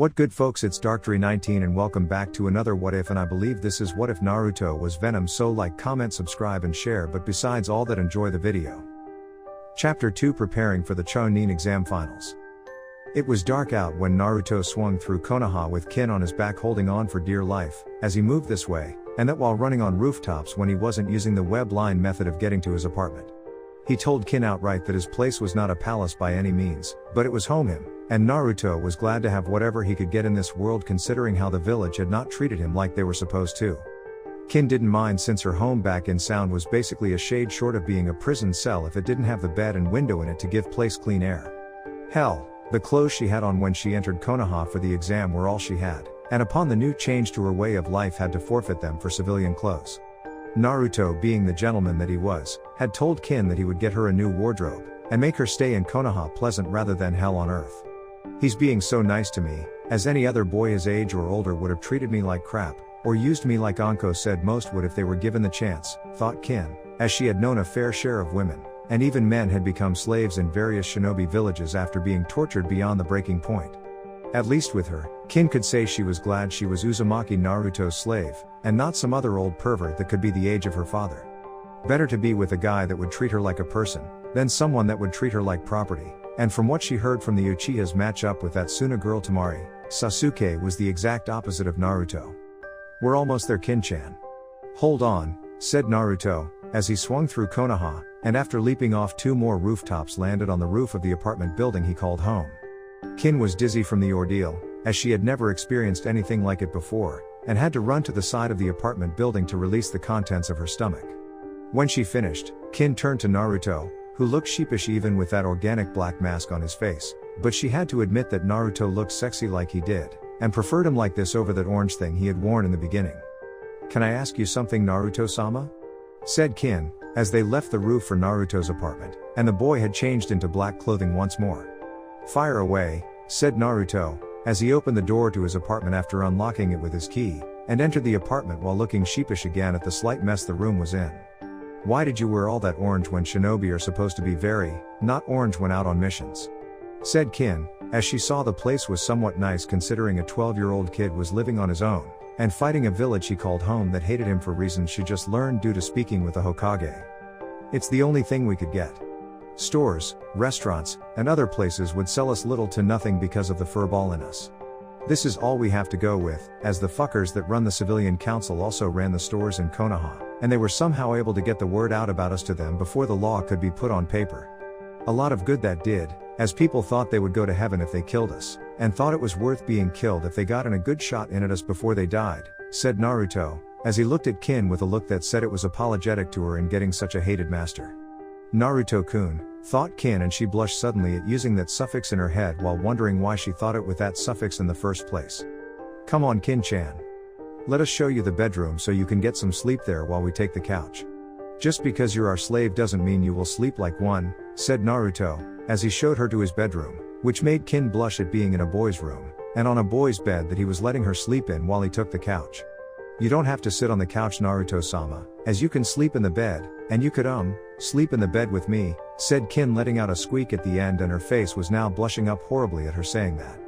What good folks, it's Dark319 and welcome back to another What If, and I believe this is What If Naruto was Venom, so like, comment, subscribe and share, but besides all that, enjoy the video. Chapter 2, Preparing for the Chunin exam finals. It was dark out when Naruto swung through Konoha with Kin on his back holding on for dear life, as he moved this way, and that while running on rooftops when he wasn't using the web line method of getting to his apartment. He told Kin outright that his place was not a palace by any means, but it was home, and Naruto was glad to have whatever he could get in this world considering how the village had not treated him like they were supposed to. Kin didn't mind since her home back in Sound was basically a shade short of being a prison cell if it didn't have the bed and window in it to give place clean air. Hell, the clothes she had on when she entered Konoha for the exam were all she had, and upon the new change to her way of life had to forfeit them for civilian clothes. Naruto, being the gentleman that he was, had told Kin that he would get her a new wardrobe, and make her stay in Konoha pleasant rather than hell on earth. He's being so nice to me, as any other boy his age or older would have treated me like crap, or used me like Anko said most would if they were given the chance, thought Kin, as she had known a fair share of women, and even men had become slaves in various shinobi villages after being tortured beyond the breaking point. At least with her, Kin could say she was glad she was Uzumaki Naruto's slave, and not some other old pervert that could be the age of her father. Better to be with a guy that would treat her like a person, than someone that would treat her like property, and from what she heard from the Uchihas match up with that Suna girl Tamari, Sasuke was the exact opposite of Naruto. We're almost there, Kin-chan. Hold on, said Naruto, as he swung through Konoha, and after leaping off 2 more rooftops landed on the roof of the apartment building he called home. Kin was dizzy from the ordeal, as she had never experienced anything like it before, and had to run to the side of the apartment building to release the contents of her stomach. When she finished, Kin turned to Naruto, who looked sheepish even with that organic black mask on his face, but she had to admit that Naruto looked sexy like he did, and preferred him like this over that orange thing he had worn in the beginning. Can I ask you something, Naruto-sama? Said Kin, as they left the roof for Naruto's apartment, and the boy had changed into black clothing once more. Fire away, said Naruto, as he opened the door to his apartment after unlocking it with his key, and entered the apartment while looking sheepish again at the slight mess the room was in. Why did you wear all that orange when shinobi are supposed to be very, not orange when out on missions? Said Kin, as she saw the place was somewhat nice considering a 12-year-old kid was living on his own, and fighting a village he called home that hated him for reasons she just learned due to speaking with the Hokage. It's the only thing we could get. Stores, restaurants, and other places would sell us little to nothing because of the furball in us. This is all we have to go with, as the fuckers that run the civilian council also ran the stores in Konoha, and they were somehow able to get the word out about us to them before the law could be put on paper. A lot of good that did, as people thought they would go to heaven if they killed us, and thought it was worth being killed if they got in a good shot in at us before they died, said Naruto, as he looked at Kin with a look that said it was apologetic to her in getting such a hated master. Naruto-kun, thought Kin, and she blushed suddenly at using that suffix in her head while wondering why she thought it with that suffix in the first place. Come on, Kin-chan. Let us show you the bedroom so you can get some sleep there while we take the couch. Just because you're our slave doesn't mean you will sleep like one, said Naruto, as he showed her to his bedroom, which made Kin blush at being in a boy's room, and on a boy's bed that he was letting her sleep in while he took the couch. You don't have to sit on the couch, Naruto-sama, as you can sleep in the bed, and you could sleep in the bed with me, said Kin, letting out a squeak at the end, and her face was now blushing up horribly at her saying that.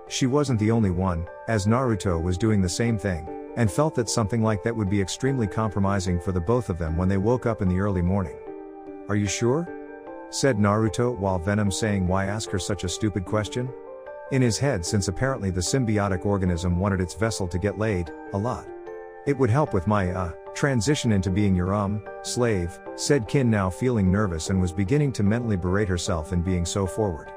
She wasn't the only one, as Naruto was doing the same thing, and felt that something like that would be extremely compromising for the both of them when they woke up in the early morning. Are you sure? Said Naruto, while Venom saying why ask her such a stupid question? In his head, since apparently the symbiotic organism wanted its vessel to get laid, a lot. It would help with my, transition into being your, slave, said Kin, now feeling nervous and was beginning to mentally berate herself in being so forward.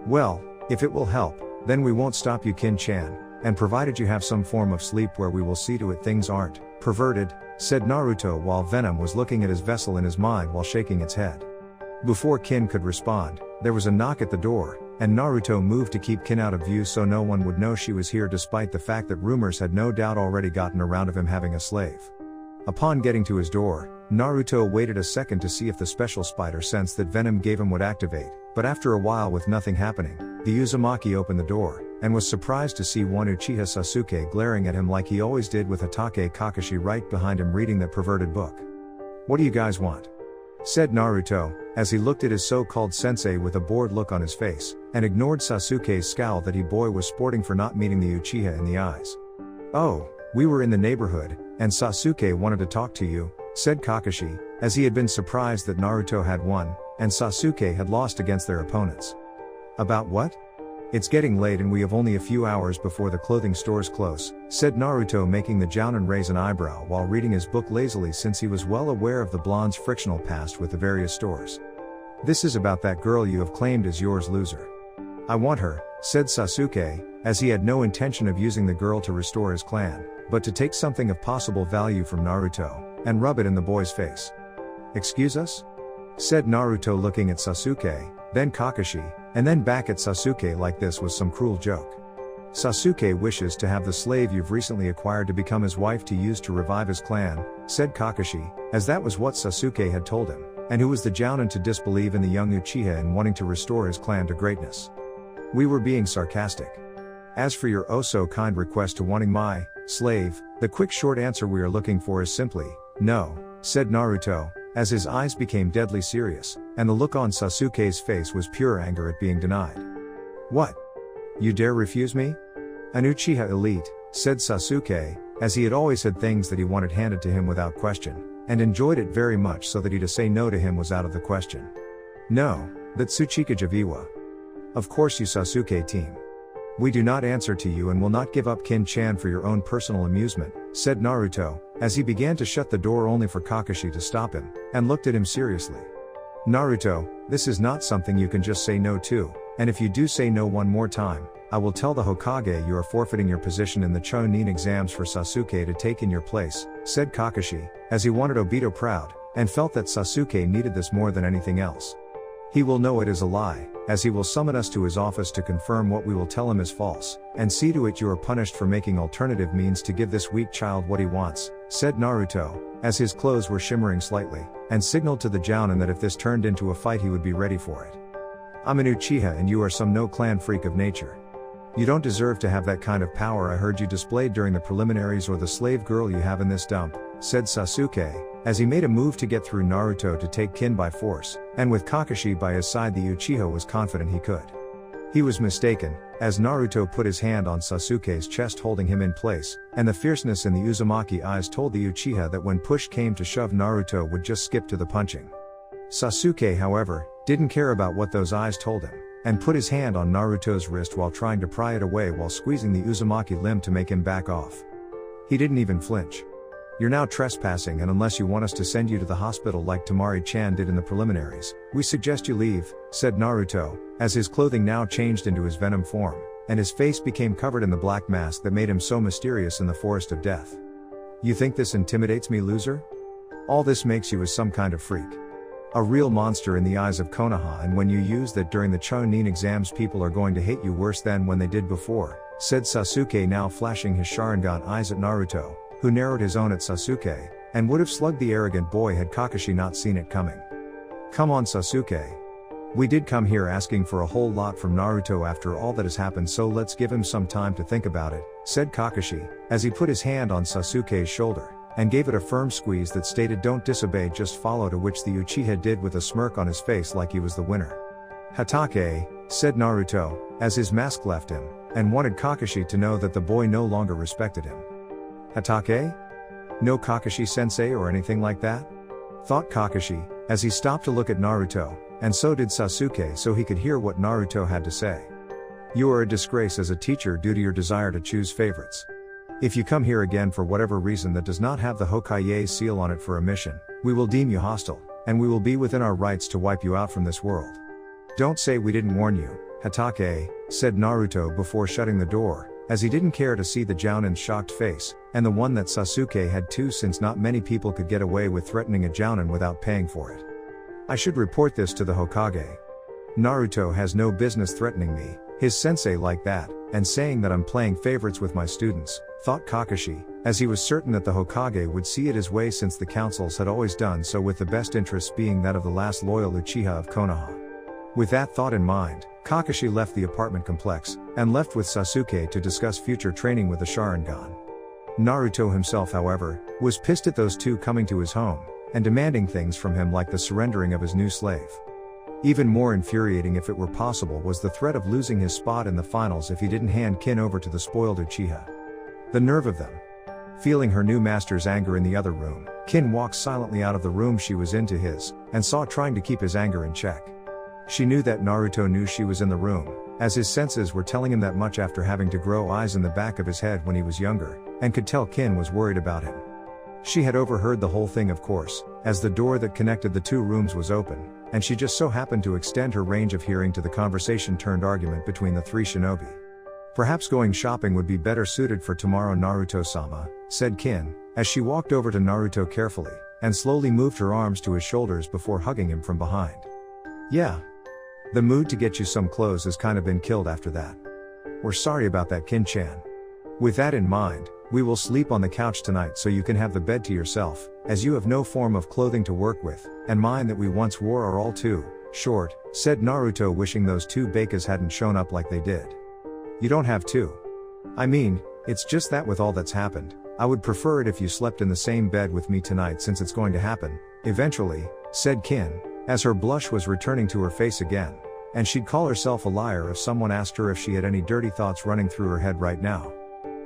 Well, if it will help, then we won't stop you, Kin-chan, and provided you have some form of sleep where we will see to it things aren't perverted, said Naruto, while Venom was looking at his vessel in his mind while shaking its head. Before Kin could respond, there was a knock at the door, and Naruto moved to keep Kin out of view so no one would know she was here, despite the fact that rumors had no doubt already gotten around of him having a slave. Upon getting to his door, Naruto waited a second to see if the special spider sense that Venom gave him would activate, but after a while with nothing happening, the Uzumaki opened the door, and was surprised to see one Uchiha Sasuke glaring at him like he always did with Hatake Kakashi right behind him reading that perverted book. What do you guys want? said Naruto, as he looked at his so-called sensei with a bored look on his face, and ignored Sasuke's scowl that he boy was sporting for not meeting the Uchiha in the eyes. Oh, we were in the neighborhood, and Sasuke wanted to talk to you, said Kakashi, as he had been surprised that Naruto had won, and Sasuke had lost against their opponents. About what? It's getting late and we have only a few hours before the clothing stores close, said Naruto, making the Jounin raise an eyebrow while reading his book lazily since he was well aware of the blonde's frictional past with the various stores. This is about that girl you have claimed as yours, loser. I want her, said Sasuke, as he had no intention of using the girl to restore his clan, but to take something of possible value from Naruto, and rub it in the boy's face. Excuse us? Said Naruto, looking at Sasuke, then Kakashi, and then back at Sasuke like this was some cruel joke. Sasuke wishes to have the slave you've recently acquired to become his wife to use to revive his clan, said Kakashi, as that was what Sasuke had told him, and who was the Jounin to disbelieve in the young Uchiha and wanting to restore his clan to greatness. We were being sarcastic. As for your oh so kind request to wanting my slave, the quick short answer we are looking for is simply, no, said Naruto, as his eyes became deadly serious, and the look on Sasuke's face was pure anger at being denied. What? You dare refuse me? An Uchiha elite, said Sasuke, as he had always had things that he wanted handed to him without question, and enjoyed it very much so that he to say no to him was out of the question. No, that Tsuchika Javiwa. Of course you Sasuke team. We do not answer to you and will not give up Kin-chan for your own personal amusement, said Naruto, as he began to shut the door only for Kakashi to stop him, and looked at him seriously. Naruto, this is not something you can just say no to, and if you do say no one more time, I will tell the Hokage you are forfeiting your position in the Chunin exams for Sasuke to take in your place, said Kakashi, as he wanted Obito proud, and felt that Sasuke needed this more than anything else. He will know it is a lie, as he will summon us to his office to confirm what we will tell him is false, and see to it you are punished for making alternative means to give this weak child what he wants, said Naruto, as his clothes were shimmering slightly, and signaled to the Jounin that if this turned into a fight he would be ready for it. I'm an Uchiha and you are some no-clan freak of nature. You don't deserve to have that kind of power I heard you displayed during the preliminaries or the slave girl you have in this dump, said Sasuke, as he made a move to get through Naruto to take Kin by force, and with Kakashi by his side the Uchiha was confident he could. He was mistaken, as Naruto put his hand on Sasuke's chest holding him in place, and the fierceness in the Uzumaki eyes told the Uchiha that when push came to shove Naruto would just skip to the punching. Sasuke, however, didn't care about what those eyes told him, and put his hand on Naruto's wrist while trying to pry it away while squeezing the Uzumaki limb to make him back off. He didn't even flinch. You're now trespassing, and unless you want us to send you to the hospital like Tamari-chan did in the preliminaries, we suggest you leave, said Naruto, as his clothing now changed into his venom form, and his face became covered in the black mask that made him so mysterious in the forest of death. You think this intimidates me, loser? All this makes you as some kind of freak. A real monster in the eyes of Konoha, and when you use that during the Chunin exams people are going to hate you worse than when they did before, said Sasuke, now flashing his Sharingan eyes at Naruto, who narrowed his own at Sasuke, and would have slugged the arrogant boy had Kakashi not seen it coming. Come on Sasuke. We did come here asking for a whole lot from Naruto after all that has happened, so let's give him some time to think about it, said Kakashi, as he put his hand on Sasuke's shoulder, and gave it a firm squeeze that stated don't disobey, just follow, to which the Uchiha did with a smirk on his face like he was the winner. Hatake, said Naruto, as his mask left him, and wanted Kakashi to know that the boy no longer respected him. Hatake? No Kakashi-sensei or anything like that? Thought Kakashi, as he stopped to look at Naruto, and so did Sasuke so he could hear what Naruto had to say. You are a disgrace as a teacher due to your desire to choose favorites. If you come here again for whatever reason that does not have the Hokage's seal on it for a mission, we will deem you hostile, and we will be within our rights to wipe you out from this world. Don't say we didn't warn you, Hatake, said Naruto before shutting the door, as he didn't care to see the Jounin's shocked face, and the one that Sasuke had too, since not many people could get away with threatening a Jounin without paying for it. I should report this to the Hokage. Naruto has no business threatening me, his sensei, like that, and saying that I'm playing favorites with my students, thought Kakashi, as he was certain that the Hokage would see it his way since the councils had always done so, with the best interests being that of the last loyal Uchiha of Konoha. With that thought in mind, Kakashi left the apartment complex, and left with Sasuke to discuss future training with the Sharingan. Naruto himself, however, was pissed at those two coming to his home, and demanding things from him like the surrendering of his new slave. Even more infuriating, if it were possible, was the threat of losing his spot in the finals if he didn't hand Kin over to the spoiled Uchiha. The nerve of them. Feeling her new master's anger in the other room, Kin walked silently out of the room she was in to his, and saw trying to keep his anger in check. She knew that Naruto knew she was in the room, as his senses were telling him that much after having to grow eyes in the back of his head when he was younger, and could tell Kin was worried about him. She had overheard the whole thing, of course, as the door that connected the two rooms was open, and she just so happened to extend her range of hearing to the conversation-turned-argument between the three shinobi. Perhaps going shopping would be better suited for tomorrow, Naruto-sama, said Kin, as she walked over to Naruto carefully, and slowly moved her arms to his shoulders before hugging him from behind. Yeah. The mood to get you some clothes has kind of been killed after that. We're sorry about that, Kin-chan. With that in mind, we will sleep on the couch tonight so you can have the bed to yourself, as you have no form of clothing to work with, and mine that we once wore are all too short, said Naruto, wishing those two bekas hadn't shown up like they did. You don't have to. I mean, it's just that with all that's happened, I would prefer it if you slept in the same bed with me tonight, since it's going to happen, eventually, said Kin, as her blush was returning to her face again, and she'd call herself a liar if someone asked her if she had any dirty thoughts running through her head right now.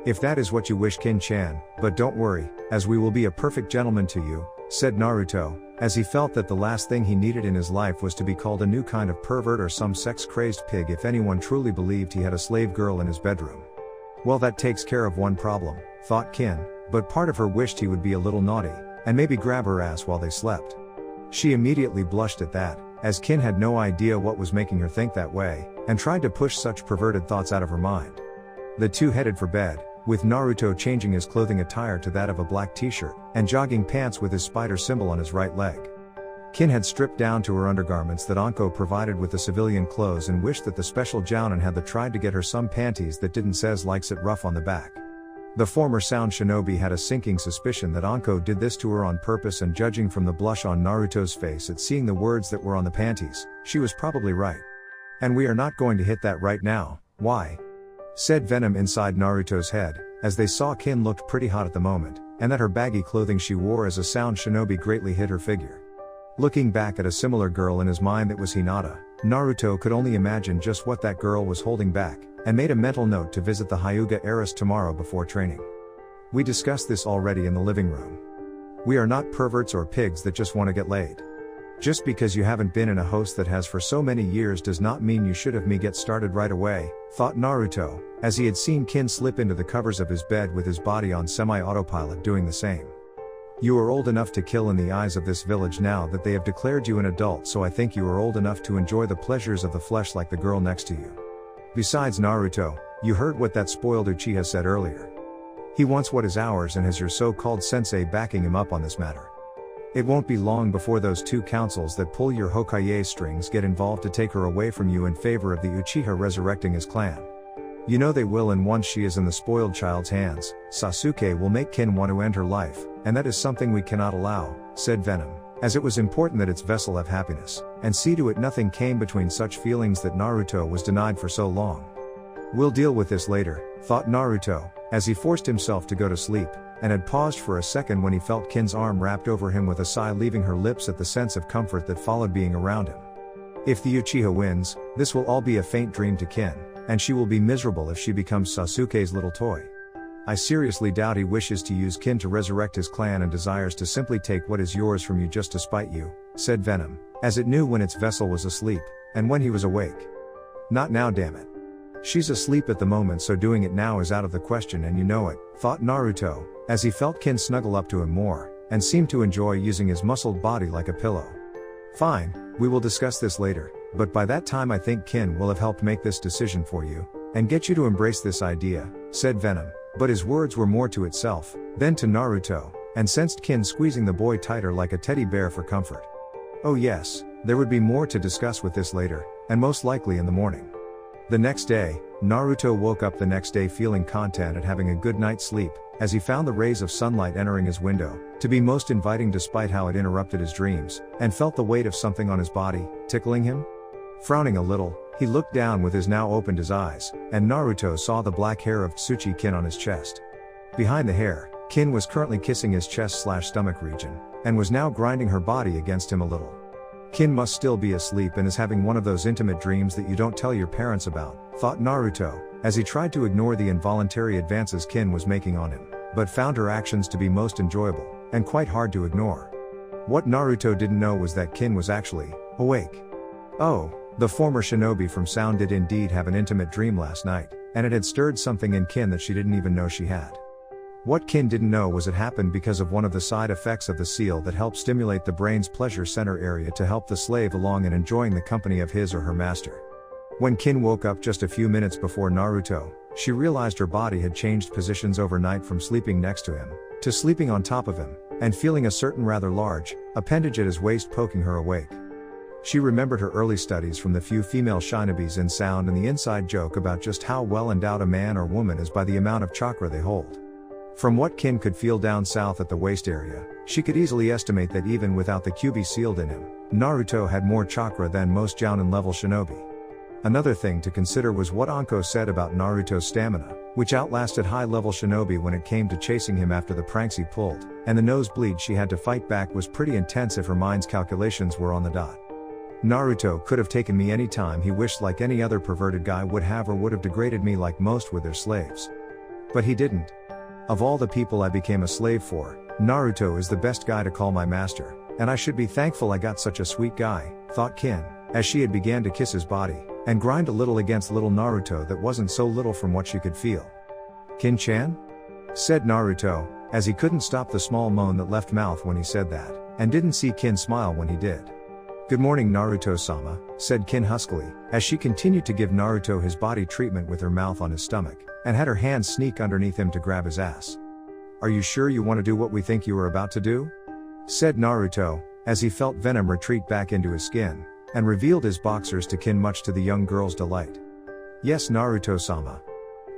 If that is what you wish, Kin-chan, but don't worry, as we will be a perfect gentleman to you, said Naruto, as he felt that the last thing he needed in his life was to be called a new kind of pervert or some sex-crazed pig if anyone truly believed he had a slave girl in his bedroom. Well, that takes care of one problem, thought Kin, but part of her wished he would be a little naughty, and maybe grab her ass while they slept. She immediately blushed at that, as Kin had no idea what was making her think that way, and tried to push such perverted thoughts out of her mind. The two headed for bed, with Naruto changing his clothing attire to that of a black t-shirt, and jogging pants with his spider symbol on his right leg. Kin had stripped down to her undergarments that Anko provided with the civilian clothes and wished that the special Jounin had tried to get her some panties that didn't says likes it rough on the back. The former sound shinobi had a sinking suspicion that Anko did this to her on purpose, and judging from the blush on Naruto's face at seeing the words that were on the panties, she was probably right. And we are not going to hit that right now, why? Said Venom inside Naruto's head, as they saw Kin looked pretty hot at the moment, and that her baggy clothing she wore as a sound shinobi greatly hid her figure. Looking back at a similar girl in his mind that was Hinata, Naruto could only imagine just what that girl was holding back, and made a mental note to visit the Hyuga heiress tomorrow before training. We discussed this already in the living room. We are not perverts or pigs that just want to get laid. Just because you haven't been in a host that has for so many years does not mean you should have me get started right away, thought Naruto, as he had seen Kin slip into the covers of his bed with his body on semi-autopilot doing the same. You are old enough to kill in the eyes of this village now that they have declared you an adult, so I think you are old enough to enjoy the pleasures of the flesh like the girl next to you. Besides, Naruto, you heard what that spoiled Uchiha said earlier. He wants what is ours and has your so-called sensei backing him up on this matter. It won't be long before those two councils that pull your Hokage strings get involved to take her away from you in favor of the Uchiha resurrecting his clan. You know they will, and once she is in the spoiled child's hands, Sasuke will make Kin want to end her life, and that is something we cannot allow, said Venom, as it was important that its vessel have happiness, and see to it nothing came between such feelings that Naruto was denied for so long. We'll deal with this later, thought Naruto, as he forced himself to go to sleep, and had paused for a second when he felt Kin's arm wrapped over him with a sigh leaving her lips at the sense of comfort that followed being around him. If the Uchiha wins, this will all be a faint dream to Kin, and she will be miserable if she becomes Sasuke's little toy. I seriously doubt he wishes to use Kin to resurrect his clan and desires to simply take what is yours from you just to spite you, said Venom, as it knew when its vessel was asleep, and when he was awake. Not now, damn it. She's asleep at the moment, so doing it now is out of the question, and you know it, thought Naruto, as he felt Kin snuggle up to him more, and seemed to enjoy using his muscled body like a pillow. Fine, we will discuss this later, but by that time I think Kin will have helped make this decision for you, and get you to embrace this idea, said Venom, but his words were more to itself, than to Naruto, and sensed Kin squeezing the boy tighter like a teddy bear for comfort. Oh yes, there would be more to discuss with this later, and most likely in the morning. The next day, Naruto woke up the next day feeling content at having a good night's sleep, as he found the rays of sunlight entering his window, to be most inviting despite how it interrupted his dreams, and felt the weight of something on his body, tickling him. Frowning a little, he looked down with his now opened his eyes, and Naruto saw the black hair of Tsuchi-kin on his chest. Behind the hair, Kin was currently kissing his chest/stomach region, and was now grinding her body against him a little. Kin must still be asleep and is having one of those intimate dreams that you don't tell your parents about, thought Naruto, as he tried to ignore the involuntary advances Kin was making on him, but found her actions to be most enjoyable, and quite hard to ignore. What Naruto didn't know was that Kin was actually awake. Oh, the former shinobi from Sound did indeed have an intimate dream last night, and it had stirred something in Kin that she didn't even know she had. What Kin didn't know was it happened because of one of the side effects of the seal that helped stimulate the brain's pleasure center area to help the slave along in enjoying the company of his or her master. When Kin woke up just a few minutes before Naruto, she realized her body had changed positions overnight from sleeping next to him, to sleeping on top of him, and feeling a certain rather large appendage at his waist poking her awake. She remembered her early studies from the few female shinobis in Sound and the inside joke about just how well endowed a man or woman is by the amount of chakra they hold. From what Kin could feel down south at the waist area, she could easily estimate that even without the Kyuubi sealed in him, Naruto had more chakra than most Jounin-level shinobi. Another thing to consider was what Anko said about Naruto's stamina, which outlasted high-level shinobi when it came to chasing him after the pranks he pulled, and the nosebleed she had to fight back was pretty intense if her mind's calculations were on the dot. Naruto could have taken me any time he wished like any other perverted guy would have, or would have degraded me like most with their slaves. But he didn't. Of all the people I became a slave for, Naruto is the best guy to call my master, and I should be thankful I got such a sweet guy, thought Kin, as she had began to kiss his body, and grind a little against little Naruto that wasn't so little from what she could feel. Kin-chan? Said Naruto, as he couldn't stop the small moan that left mouth when he said that, and didn't see Kin smile when he did. Good morning Naruto-sama, said Kin huskily, as she continued to give Naruto his body treatment with her mouth on his stomach, and had her hands sneak underneath him to grab his ass. Are you sure you want to do what we think you are about to do? Said Naruto, as he felt venom retreat back into his skin, and revealed his boxers to Kin much to the young girl's delight. Yes Naruto-sama.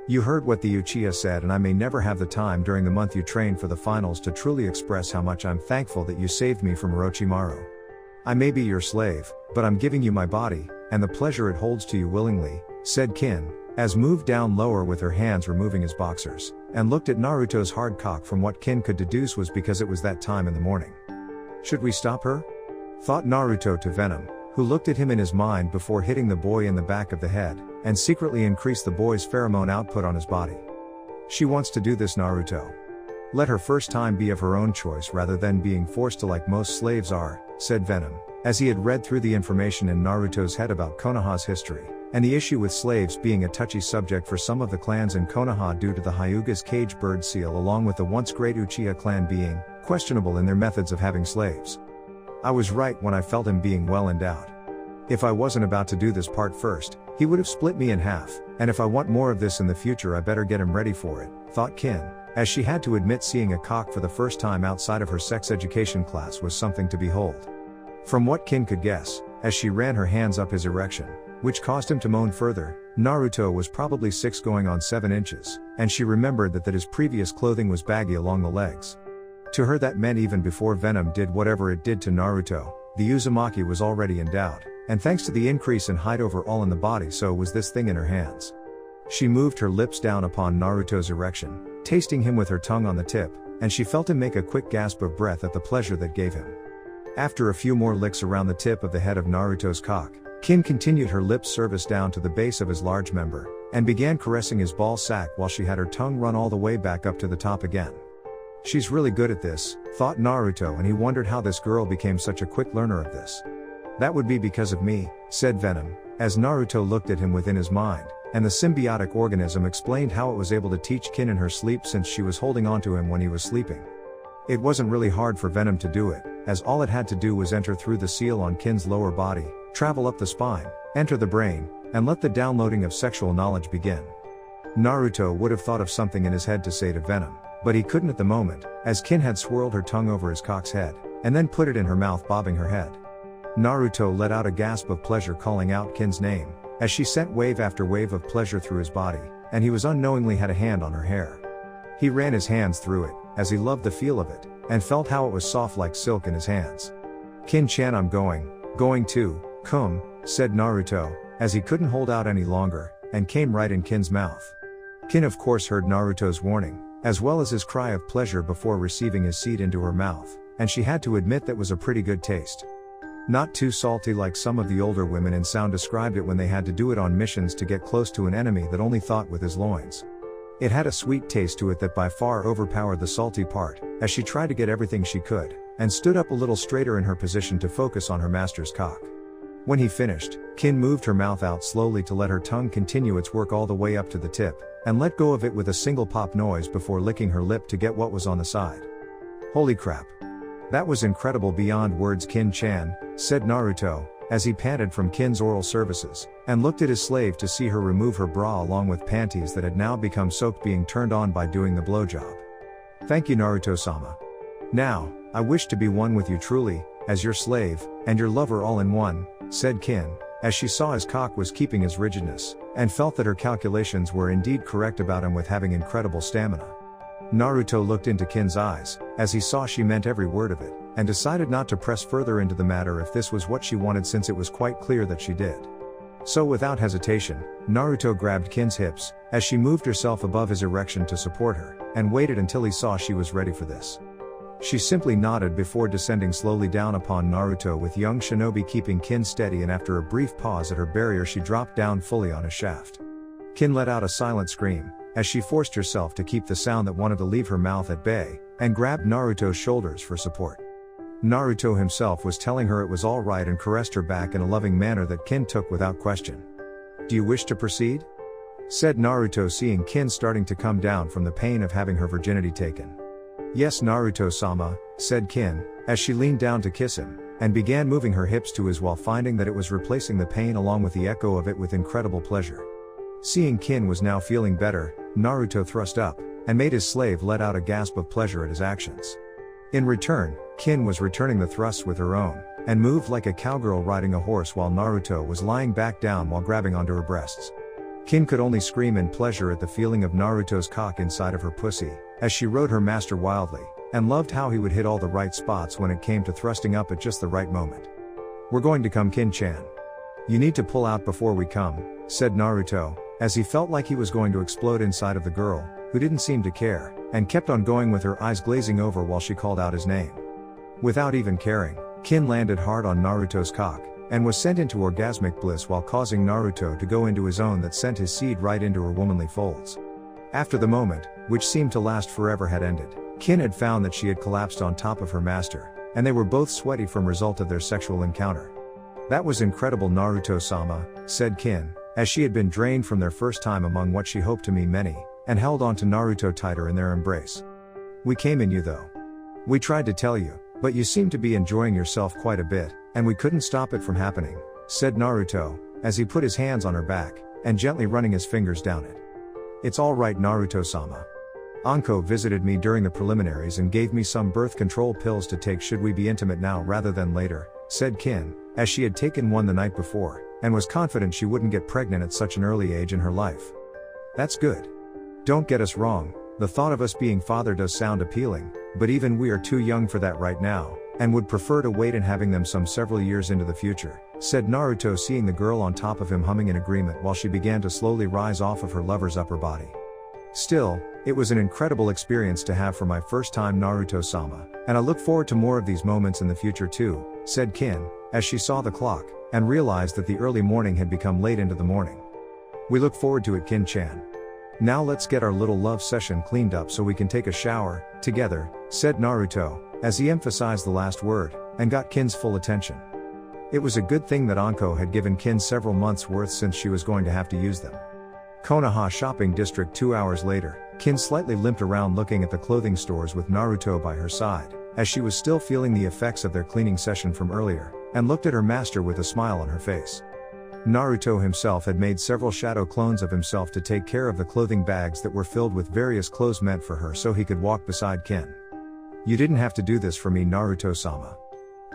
You heard what the Uchiha said, and I may never have the time during the month you train for the finals to truly express how much I'm thankful that you saved me from Orochimaru. I may be your slave, but I'm giving you my body, and the pleasure it holds to you willingly, said Kin, as moved down lower with her hands removing his boxers, and looked at Naruto's hard cock from what Kin could deduce was because it was that time in the morning. Should we stop her? Thought Naruto to Venom, who looked at him in his mind before hitting the boy in the back of the head, and secretly increased the boy's pheromone output on his body. She wants to do this Naruto. Let her first time be of her own choice rather than being forced to like most slaves are, said Venom, as he had read through the information in Naruto's head about Konoha's history, and the issue with slaves being a touchy subject for some of the clans in Konoha due to the Hyuga's cage bird seal along with the once great Uchiha clan being questionable in their methods of having slaves. I was right when I felt him being well endowed. If I wasn't about to do this part first, he would have split me in half, and if I want more of this in the future I better get him ready for it, thought Kin, as she had to admit seeing a cock for the first time outside of her sex education class was something to behold. From what Kin could guess, as she ran her hands up his erection, which caused him to moan further, Naruto was probably 6 going on 7 inches, and she remembered that his previous clothing was baggy along the legs. To her that meant even before Venom did whatever it did to Naruto, the Uzumaki was already endowed, and thanks to the increase in height overall in the body so was this thing in her hands. She moved her lips down upon Naruto's erection, tasting him with her tongue on the tip, and she felt him make a quick gasp of breath at the pleasure that gave him. After a few more licks around the tip of the head of Naruto's cock, Kin continued her lip service down to the base of his large member, and began caressing his ball sack while she had her tongue run all the way back up to the top again. She's really good at this, thought Naruto, and he wondered how this girl became such a quick learner of this. That would be because of me, said Venom, as Naruto looked at him within his mind, and the symbiotic organism explained how it was able to teach Kin in her sleep since she was holding onto him when he was sleeping. It wasn't really hard for Venom to do it, as all it had to do was enter through the seal on Kin's lower body, travel up the spine, enter the brain, and let the downloading of sexual knowledge begin. Naruto would have thought of something in his head to say to Venom, but he couldn't at the moment, as Kin had swirled her tongue over his cock's head, and then put it in her mouth bobbing her head. Naruto let out a gasp of pleasure calling out Kin's name, as she sent wave after wave of pleasure through his body, and he was unknowingly had a hand on her hair. He ran his hands through it, as he loved the feel of it, and felt how it was soft like silk in his hands. Kin-chan, I'm going to, come, said Naruto, as he couldn't hold out any longer, and came right in Kin's mouth. Kin of course heard Naruto's warning, as well as his cry of pleasure before receiving his seed into her mouth, and she had to admit that was a pretty good taste. Not too salty like some of the older women in Sound described it when they had to do it on missions to get close to an enemy that only thought with his loins. It had a sweet taste to it that by far overpowered the salty part, as she tried to get everything she could, and stood up a little straighter in her position to focus on her master's cock. When he finished, Kin moved her mouth out slowly to let her tongue continue its work all the way up to the tip, and let go of it with a single pop noise before licking her lip to get what was on the side. Holy crap. That was incredible beyond words, Kin-chan, said Naruto, as he panted from Kin's oral services, and looked at his slave to see her remove her bra along with panties that had now become soaked being turned on by doing the blowjob. Thank you, Naruto-sama. Now, I wish to be one with you truly, as your slave, and your lover all in one, said Kin, as she saw his cock was keeping his rigidness, and felt that her calculations were indeed correct about him with having incredible stamina. Naruto looked into Kin's eyes, as he saw she meant every word of it, and decided not to press further into the matter if this was what she wanted since it was quite clear that she did. So without hesitation, Naruto grabbed Kin's hips, as she moved herself above his erection to support her, and waited until he saw she was ready for this. She simply nodded before descending slowly down upon Naruto with young shinobi keeping Kin steady, and after a brief pause at her barrier she dropped down fully on his shaft. Kin let out a silent scream, as she forced herself to keep the sound that wanted to leave her mouth at bay, and grabbed Naruto's shoulders for support. Naruto himself was telling her it was all right and caressed her back in a loving manner that Kin took without question. Do you wish to proceed? Said Naruto, seeing Kin starting to come down from the pain of having her virginity taken. Yes, Naruto-sama, said Kin, as she leaned down to kiss him, and began moving her hips to his while finding that it was replacing the pain along with the echo of it with incredible pleasure. Seeing Kin was now feeling better, Naruto thrust up, and made his slave let out a gasp of pleasure at his actions. In return, Kin was returning the thrusts with her own, and moved like a cowgirl riding a horse while Naruto was lying back down while grabbing onto her breasts. Kin could only scream in pleasure at the feeling of Naruto's cock inside of her pussy, as she rode her master wildly, and loved how he would hit all the right spots when it came to thrusting up at just the right moment. We're going to come, Kin-chan. You need to pull out before we come, said Naruto, as he felt like he was going to explode inside of the girl, who didn't seem to care, and kept on going with her eyes glazing over while she called out his name. Without even caring, Kin landed hard on Naruto's cock, and was sent into orgasmic bliss while causing Naruto to go into his own that sent his seed right into her womanly folds. After the moment, which seemed to last forever, had ended, Kin had found that she had collapsed on top of her master, and they were both sweaty from result of their sexual encounter. That was incredible, Naruto-sama, said Kin, as she had been drained from their first time among what she hoped to mean many, and held on to Naruto tighter in their embrace. We came in you though. We tried to tell you, but you seemed to be enjoying yourself quite a bit, and we couldn't stop it from happening, said Naruto, as he put his hands on her back, and gently running his fingers down it. It's all right, Naruto-sama. Anko visited me during the preliminaries and gave me some birth control pills to take should we be intimate now rather than later, said Kin, as she had taken one the night before, and was confident she wouldn't get pregnant at such an early age in her life. That's good. Don't get us wrong, the thought of us being father does sound appealing, but even we are too young for that right now, and would prefer to wait and having them some several years into the future, said Naruto, seeing the girl on top of him humming in agreement while she began to slowly rise off of her lover's upper body. Still, it was an incredible experience to have for my first time, Naruto-sama, and I look forward to more of these moments in the future too, said Kin, as she saw the clock, and realized that the early morning had become late into the morning. We look forward to it, Kin-chan. Now let's get our little love session cleaned up so we can take a shower, together, said Naruto, as he emphasized the last word, and got Kin's full attention. It was a good thing that Anko had given Kin several months' worth since she was going to have to use them. Konoha Shopping District. 2 hours later, Kin slightly limped around looking at the clothing stores with Naruto by her side, as she was still feeling the effects of their cleaning session from earlier, and looked at her master with a smile on her face. Naruto himself had made several shadow clones of himself to take care of the clothing bags that were filled with various clothes meant for her so he could walk beside Kin. You didn't have to do this for me, Naruto-sama.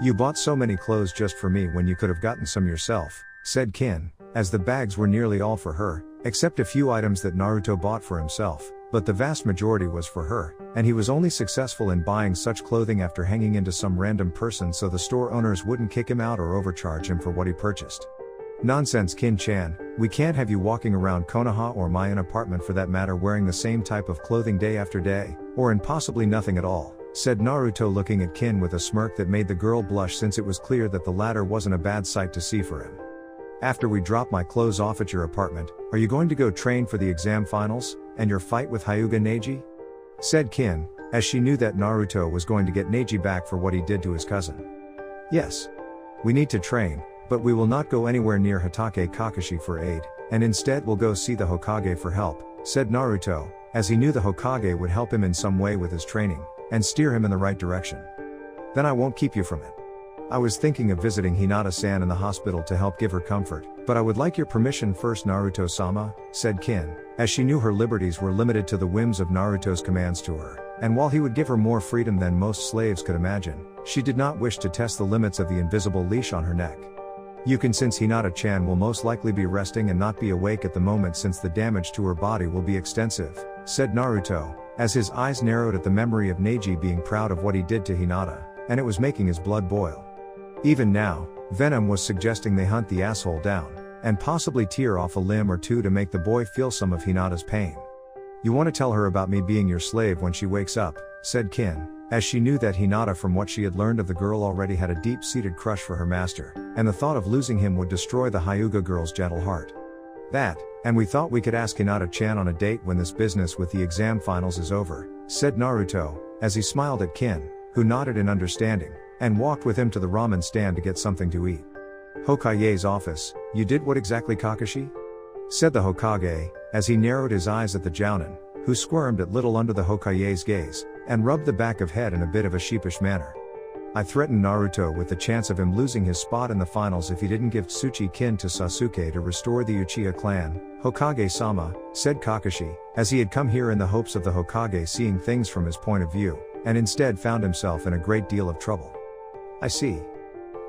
You bought so many clothes just for me when you could have gotten some yourself, said Kin, as the bags were nearly all for her, except a few items that Naruto bought for himself, but the vast majority was for her, and he was only successful in buying such clothing after hanging into some random person so the store owners wouldn't kick him out or overcharge him for what he purchased. Nonsense Kin-chan, we can't have you walking around Konoha or my apartment for that matter wearing the same type of clothing day after day, or in possibly nothing at all, said Naruto looking at Kin with a smirk that made the girl blush since it was clear that the latter wasn't a bad sight to see for him. After we drop my clothes off at your apartment, are you going to go train for the exam finals, and your fight with Hyuga Neji? Said Kin, as she knew that Naruto was going to get Neji back for what he did to his cousin. Yes. We need to train, but we will not go anywhere near Hatake Kakashi for aid, and instead we'll go see the Hokage for help, said Naruto, as he knew the Hokage would help him in some way with his training, and steer him in the right direction. Then I won't keep you from it. I was thinking of visiting Hinata-san in the hospital to help give her comfort, but I would like your permission first Naruto-sama, said Kin, as she knew her liberties were limited to the whims of Naruto's commands to her, and while he would give her more freedom than most slaves could imagine, she did not wish to test the limits of the invisible leash on her neck. You can, since Hinata-chan will most likely be resting and not be awake at the moment since the damage to her body will be extensive, said Naruto, as his eyes narrowed at the memory of Neji being proud of what he did to Hinata, and it was making his blood boil. Even now, Venom was suggesting they hunt the asshole down, and possibly tear off a limb or two to make the boy feel some of Hinata's pain. You want to tell her about me being your slave when she wakes up, said Kin, as she knew that Hinata from what she had learned of the girl already had a deep-seated crush for her master, and the thought of losing him would destroy the Hyuga girl's gentle heart. That, and we thought we could ask Hinata-chan on a date when this business with the exam finals is over, said Naruto, as he smiled at Kin, who nodded in understanding, and walked with him to the ramen stand to get something to eat. Hokage's office, you did what exactly Kakashi? Said the Hokage, as he narrowed his eyes at the Jounin, who squirmed a little under the Hokage's gaze, and rubbed the back of head in a bit of a sheepish manner. I threatened Naruto with the chance of him losing his spot in the finals if he didn't give Tsuchi-kin to Sasuke to restore the Uchiha clan, Hokage-sama, said Kakashi, as he had come here in the hopes of the Hokage seeing things from his point of view, and instead found himself in a great deal of trouble. I see.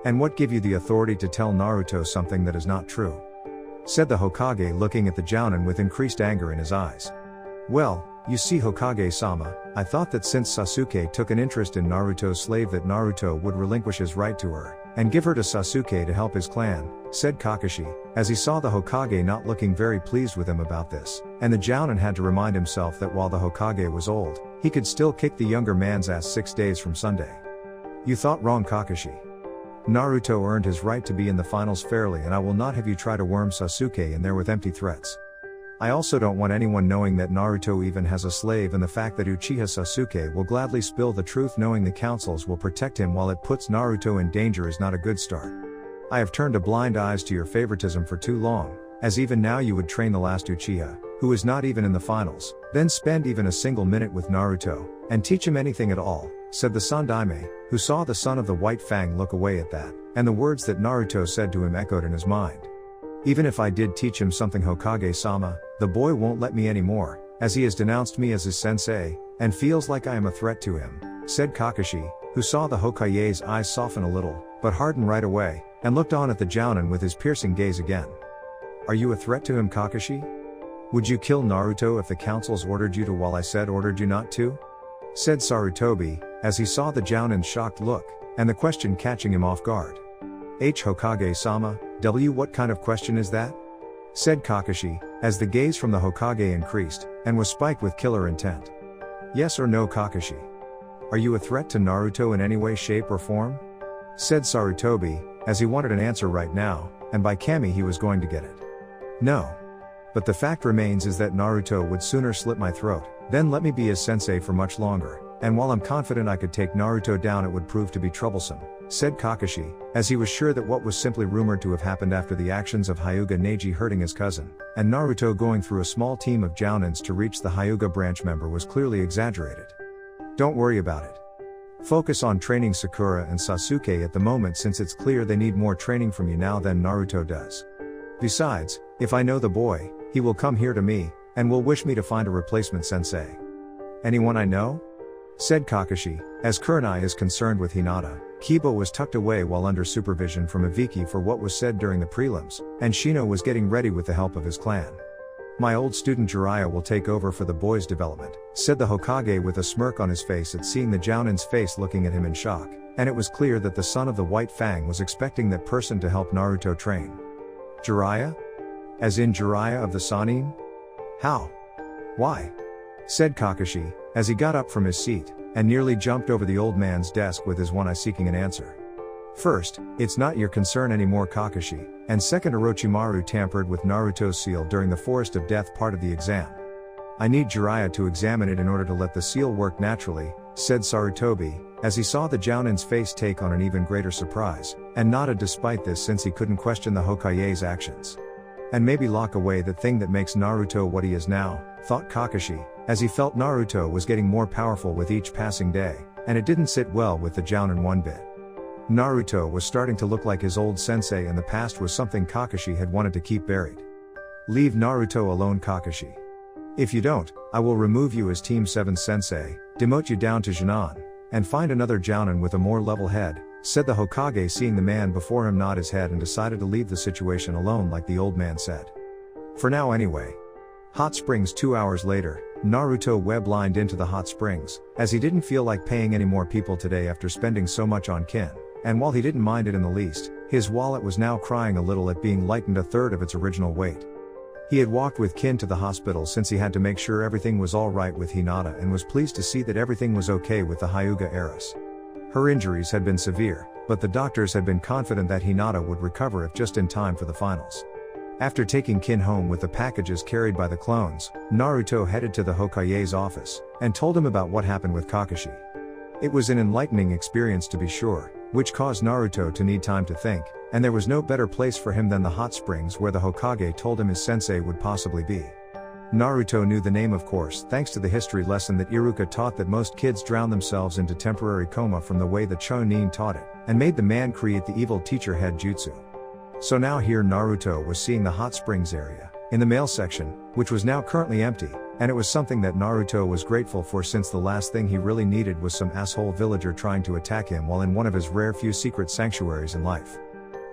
And what give you the authority to tell Naruto something that is not true? Said the Hokage looking at the Jounin with increased anger in his eyes. Well, you see Hokage-sama, I thought that since Sasuke took an interest in Naruto's slave that Naruto would relinquish his right to her, and give her to Sasuke to help his clan, said Kakashi, as he saw the Hokage not looking very pleased with him about this, and the Jounin had to remind himself that while the Hokage was old, he could still kick the younger man's ass 6 days from Sunday. You thought wrong Kakashi. Naruto earned his right to be in the finals fairly and I will not have you try to worm Sasuke in there with empty threats. I also don't want anyone knowing that Naruto even has a slave, and the fact that Uchiha Sasuke will gladly spill the truth knowing the councils will protect him while it puts Naruto in danger is not a good start. I have turned a blind eye to your favoritism for too long, as even now you would train the last Uchiha, who is not even in the finals, then spend even a single minute with Naruto, and teach him anything at all, said the Sandaime, who saw the son of the White Fang look away at that, and the words that Naruto said to him echoed in his mind. Even if I did teach him something Hokage-sama, the boy won't let me anymore, as he has denounced me as his sensei, and feels like I am a threat to him, said Kakashi, who saw the Hokage's eyes soften a little, but harden right away, and looked on at the Jounin with his piercing gaze again. Are you a threat to him Kakashi? Would you kill Naruto if the councils ordered you to while I said ordered you not to? Said Sarutobi, as he saw the Jounin's shocked look, and the question catching him off guard. Hokage-sama, what kind of question is that? Said Kakashi, as the gaze from the Hokage increased, and was spiked with killer intent. Yes or no Kakashi? Are you a threat to Naruto in any way shape or form? Said Sarutobi, as he wanted an answer right now, and by Kami he was going to get it. No. But the fact remains is that Naruto would sooner slit my throat, than let me be his sensei for much longer, and while I'm confident I could take Naruto down it would prove to be troublesome, said Kakashi, as he was sure that what was simply rumored to have happened after the actions of Hyuga Neji hurting his cousin, and Naruto going through a small team of Jounins to reach the Hyuga branch member was clearly exaggerated. Don't worry about it. Focus on training Sakura and Sasuke at the moment since it's clear they need more training from you now than Naruto does. Besides, if I know the boy, he will come here to me, and will wish me to find a replacement sensei. Anyone I know? Said Kakashi, as Kurenai is concerned with Hinata. Kiba was tucked away while under supervision from Ibiki for what was said during the prelims, and Shino was getting ready with the help of his clan. My old student Jiraiya will take over for the boy's development, said the Hokage with a smirk on his face at seeing the Jounin's face looking at him in shock, and it was clear that the son of the White Fang was expecting that person to help Naruto train. Jiraiya? As in Jiraiya of the Sannin? How? Why? Said Kakashi, as he got up from his seat, and nearly jumped over the old man's desk with his one eye seeking an answer. First, it's not your concern anymore, Kakashi, and second, Orochimaru tampered with Naruto's seal during the Forest of Death part of the exam. I need Jiraiya to examine it in order to let the seal work naturally, said Sarutobi, as he saw the Jounin's face take on an even greater surprise, and nodded despite this since he couldn't question the Hokage's actions. And maybe lock away the thing that makes Naruto what he is now, thought Kakashi, as he felt Naruto was getting more powerful with each passing day, and it didn't sit well with the Jounin one bit. Naruto was starting to look like his old sensei, and the past was something Kakashi had wanted to keep buried. Leave Naruto alone, Kakashi. If you don't, I will remove you as Team 7's sensei, demote you down to Junon, and find another Jounin with a more level head, said the Hokage, seeing the man before him nod his head and decided to leave the situation alone like the old man said. For now anyway. Hot Springs. 2 hours later, Naruto web-lined into the hot springs, as he didn't feel like paying any more people today after spending so much on kin, and while he didn't mind it in the least, his wallet was now crying a little at being lightened a third of its original weight. He had walked with Kin to the hospital since he had to make sure everything was alright with Hinata, and was pleased to see that everything was okay with the Hyuga heiress. Her injuries had been severe, but the doctors had been confident that Hinata would recover if just in time for the finals. After taking Kin home with the packages carried by the clones, Naruto headed to the Hokage's office, and told him about what happened with Kakashi. It was an enlightening experience to be sure, which caused Naruto to need time to think, and there was no better place for him than the hot springs where the Hokage told him his sensei would possibly be. Naruto knew the name, of course, thanks to the history lesson that Iruka taught that most kids drown themselves into temporary coma from the way the Chunin taught it, and made the man create the evil teacher head jutsu. So now here Naruto was seeing the hot springs area, in the male section, which was now currently empty, and it was something that Naruto was grateful for, since the last thing he really needed was some asshole villager trying to attack him while in one of his rare few secret sanctuaries in life.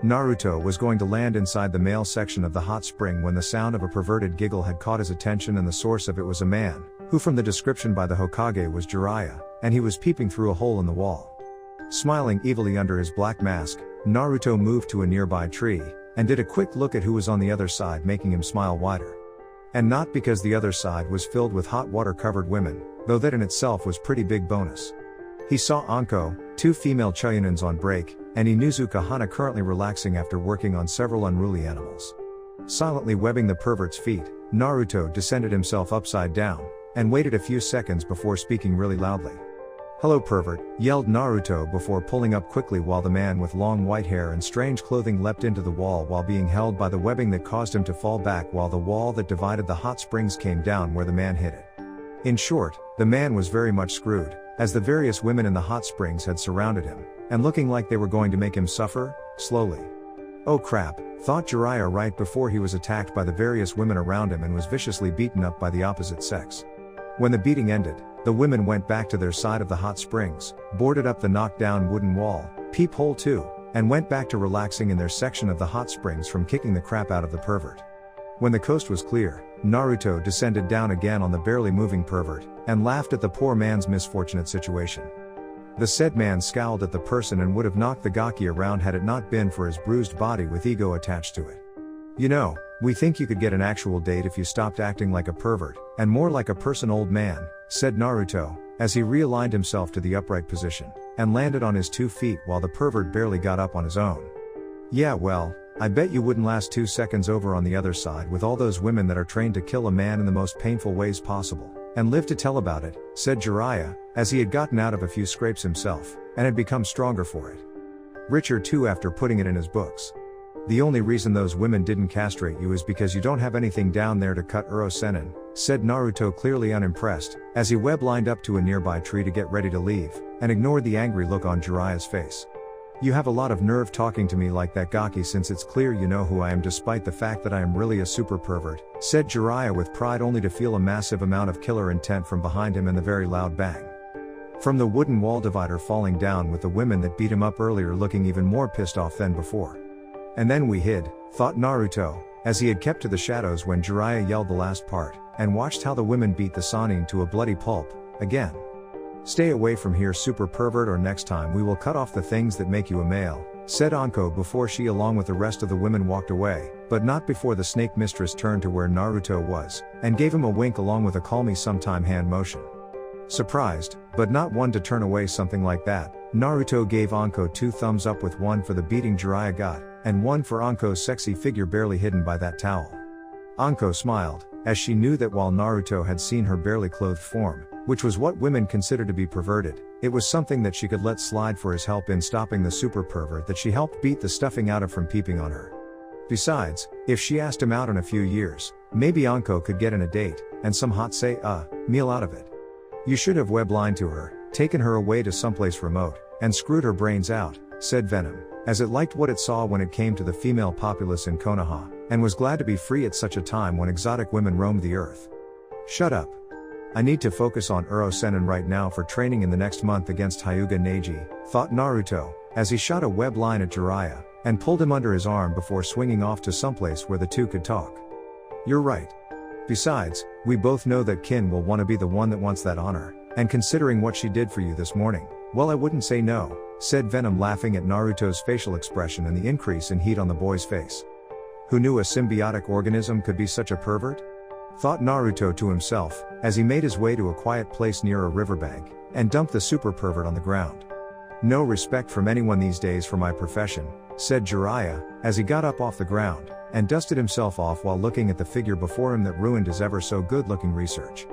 Naruto was going to land inside the male section of the hot spring when the sound of a perverted giggle had caught his attention, and the source of it was a man, who from the description by the Hokage was Jiraiya, and he was peeping through a hole in the wall. Smiling evilly under his black mask, Naruto moved to a nearby tree, and did a quick look at who was on the other side, making him smile wider. And not because the other side was filled with hot water covered women, though that in itself was pretty big bonus. He saw Anko, 2 female Chuyonins on break, and Inuzuka Hana currently relaxing after working on several unruly animals. Silently webbing the pervert's feet, Naruto descended himself upside down, and waited a few seconds before speaking really loudly. "Hello, pervert," yelled Naruto before pulling up quickly, while the man with long white hair and strange clothing leapt into the wall while being held by the webbing that caused him to fall back, while the wall that divided the hot springs came down where the man hit it. In short, the man was very much screwed, as the various women in the hot springs had surrounded him, and looking like they were going to make him suffer, slowly. Oh crap, thought Jiraiya right before he was attacked by the various women around him and was viciously beaten up by the opposite sex. When the beating ended, the women went back to their side of the hot springs, boarded up the knocked down wooden wall, peephole too, and went back to relaxing in their section of the hot springs from kicking the crap out of the pervert. When the coast was clear, Naruto descended down again on the barely moving pervert, and laughed at the poor man's misfortunate situation. The said man scowled at the person and would have knocked the gaki around had it not been for his bruised body with ego attached to it. "You know, we think you could get an actual date if you stopped acting like a pervert, and more like a person, old man," said Naruto, as he realigned himself to the upright position, and landed on his 2 feet while the pervert barely got up on his own. "Yeah, well, I bet you wouldn't last 2 seconds over on the other side with all those women that are trained to kill a man in the most painful ways possible, and live to tell about it," said Jiraiya, as he had gotten out of a few scrapes himself, and had become stronger for it. Richer too after putting it in his books. "The only reason those women didn't castrate you is because you don't have anything down there to cut Uro Sennin," said Naruto, clearly unimpressed, as he web-lined up to a nearby tree to get ready to leave, and ignored the angry look on Jiraiya's face. "You have a lot of nerve talking to me like that, gaki, since it's clear you know who I am despite the fact that I am really a super pervert," said Jiraiya with pride, only to feel a massive amount of killer intent from behind him and the very loud bang from the wooden wall divider falling down, with the women that beat him up earlier looking even more pissed off than before. And then we hid, thought Naruto, as he had kept to the shadows when Jiraiya yelled the last part, and watched how the women beat the Sannin to a bloody pulp, again. "Stay away from here, super pervert, or next time we will cut off the things that make you a male," said Anko before she along with the rest of the women walked away, but not before the snake mistress turned to where Naruto was, and gave him a wink along with a call me sometime hand motion. Surprised, but not one to turn away something like that, Naruto gave Anko 2 thumbs up with one for the beating Jiraiya got, and one for Anko's sexy figure barely hidden by that towel. Anko smiled, as she knew that while Naruto had seen her barely clothed form, which was what women consider to be perverted, it was something that she could let slide for his help in stopping the super pervert that she helped beat the stuffing out of from peeping on her. Besides, if she asked him out in a few years, maybe Anko could get in a date, and some hot meal out of it. You should have weblined to her, taken her away to someplace remote, and screwed her brains out, said Venom, as it liked what it saw when it came to the female populace in Konoha, and was glad to be free at such a time when exotic women roamed the earth. Shut up. I need to focus on Uro-Sennin right now for training in the next month against Hyuga Neji, thought Naruto, as he shot a web line at Jiraiya, and pulled him under his arm before swinging off to someplace where the two could talk. You're right. Besides, we both know that Kin will want to be the one that wants that honor, and considering what she did for you this morning, well, I wouldn't say no, said Venom, laughing at Naruto's facial expression and the increase in heat on the boy's face. Who knew a symbiotic organism could be such a pervert? Thought Naruto to himself, as he made his way to a quiet place near a riverbank, and dumped the super pervert on the ground. No respect from anyone these days for my profession, said Jiraiya, as he got up off the ground, and dusted himself off while looking at the figure before him that ruined his ever so good looking research.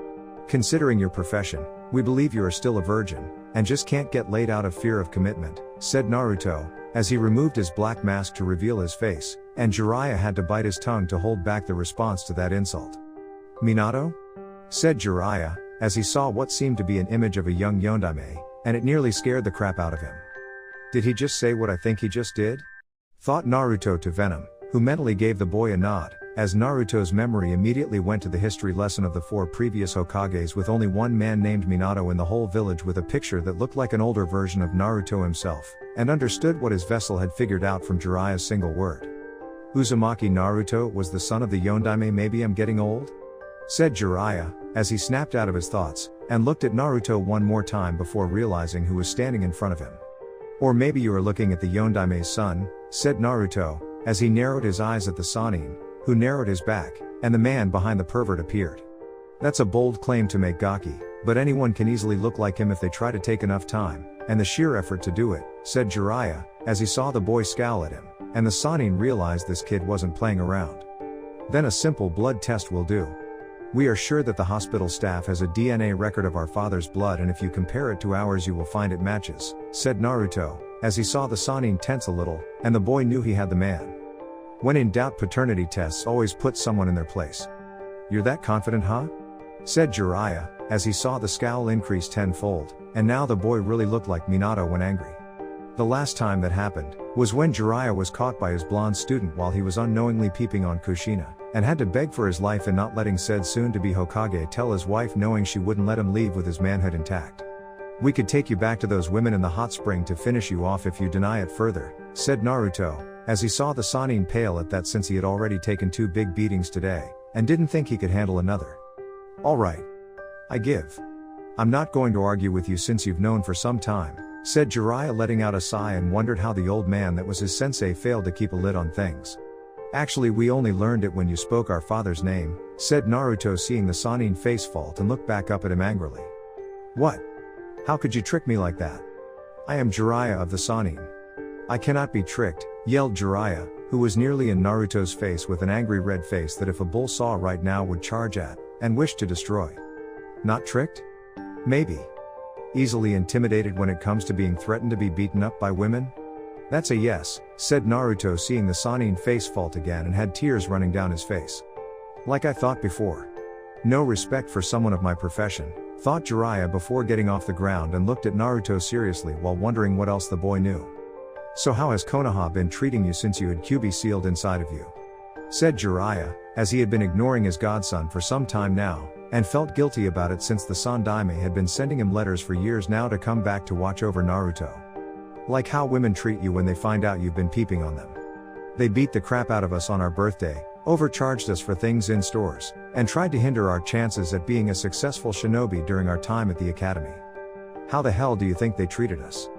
Considering your profession, we believe you are still a virgin, and just can't get laid out of fear of commitment, said Naruto, as he removed his black mask to reveal his face, and Jiraiya had to bite his tongue to hold back the response to that insult. Minato? Said Jiraiya, as he saw what seemed to be an image of a young Yondaime, and it nearly scared the crap out of him. Did he just say what I think he just did? Thought Naruto to Venom, who mentally gave the boy a nod, as Naruto's memory immediately went to the history lesson of the 4 previous Hokages with only one man named Minato in the whole village with a picture that looked like an older version of Naruto himself, and understood what his vessel had figured out from Jiraiya's single word. Uzumaki Naruto was the son of the Yondaime. Maybe I'm getting old? Said Jiraiya, as he snapped out of his thoughts, and looked at Naruto one more time before realizing who was standing in front of him. Or maybe you are looking at the Yondaime's son, said Naruto, as he narrowed his eyes at the Sannin, who narrowed his back, and the man behind the pervert appeared. That's a bold claim to make, Gaki, but anyone can easily look like him if they try to take enough time, and the sheer effort to do it, said Jiraiya, as he saw the boy scowl at him, and the Sannin realized this kid wasn't playing around. Then a simple blood test will do. We are sure that the hospital staff has a DNA record of our father's blood, and if you compare it to ours you will find it matches, said Naruto, as he saw the Sannin tense a little, and the boy knew he had the man. When in doubt, paternity tests always put someone in their place. You're that confident, huh? Said Jiraiya, as he saw the scowl increase tenfold, and now the boy really looked like Minato when angry. The last time that happened was when Jiraiya was caught by his blonde student while he was unknowingly peeping on Kushina, and had to beg for his life and not letting said soon-to-be Hokage tell his wife, knowing she wouldn't let him leave with his manhood intact. We could take you back to those women in the hot spring to finish you off if you deny it further, said Naruto, as he saw the Sannin pale at that since he had already taken 2 big beatings today, and didn't think he could handle another. Alright. I give. I'm not going to argue with you since you've known for some time, said Jiraiya, letting out a sigh, and wondered how the old man that was his sensei failed to keep a lid on things. Actually, we only learned it when you spoke our father's name, said Naruto, seeing the Sannin face fault and looked back up at him angrily. What? How could you trick me like that? I am Jiraiya of the Sannin. I cannot be tricked, yelled Jiraiya, who was nearly in Naruto's face with an angry red face that if a bull saw right now would charge at, and wish to destroy. Not tricked? Maybe. Easily intimidated when it comes to being threatened to be beaten up by women? That's a yes, said Naruto, seeing the Sannin face fault again and had tears running down his face. Like I thought before. No respect for someone of my profession, thought Jiraiya before getting off the ground, and looked at Naruto seriously while wondering what else the boy knew. So how has Konoha been treating you since you had QB sealed inside of you? Said Jiraiya, as he had been ignoring his godson for some time now, and felt guilty about it since the Sandaime had been sending him letters for years now to come back to watch over Naruto. Like how women treat you when they find out you've been peeping on them. They beat the crap out of us on our birthday, overcharged us for things in stores, and tried to hinder our chances at being a successful shinobi during our time at the academy. How the hell do you think they treated us?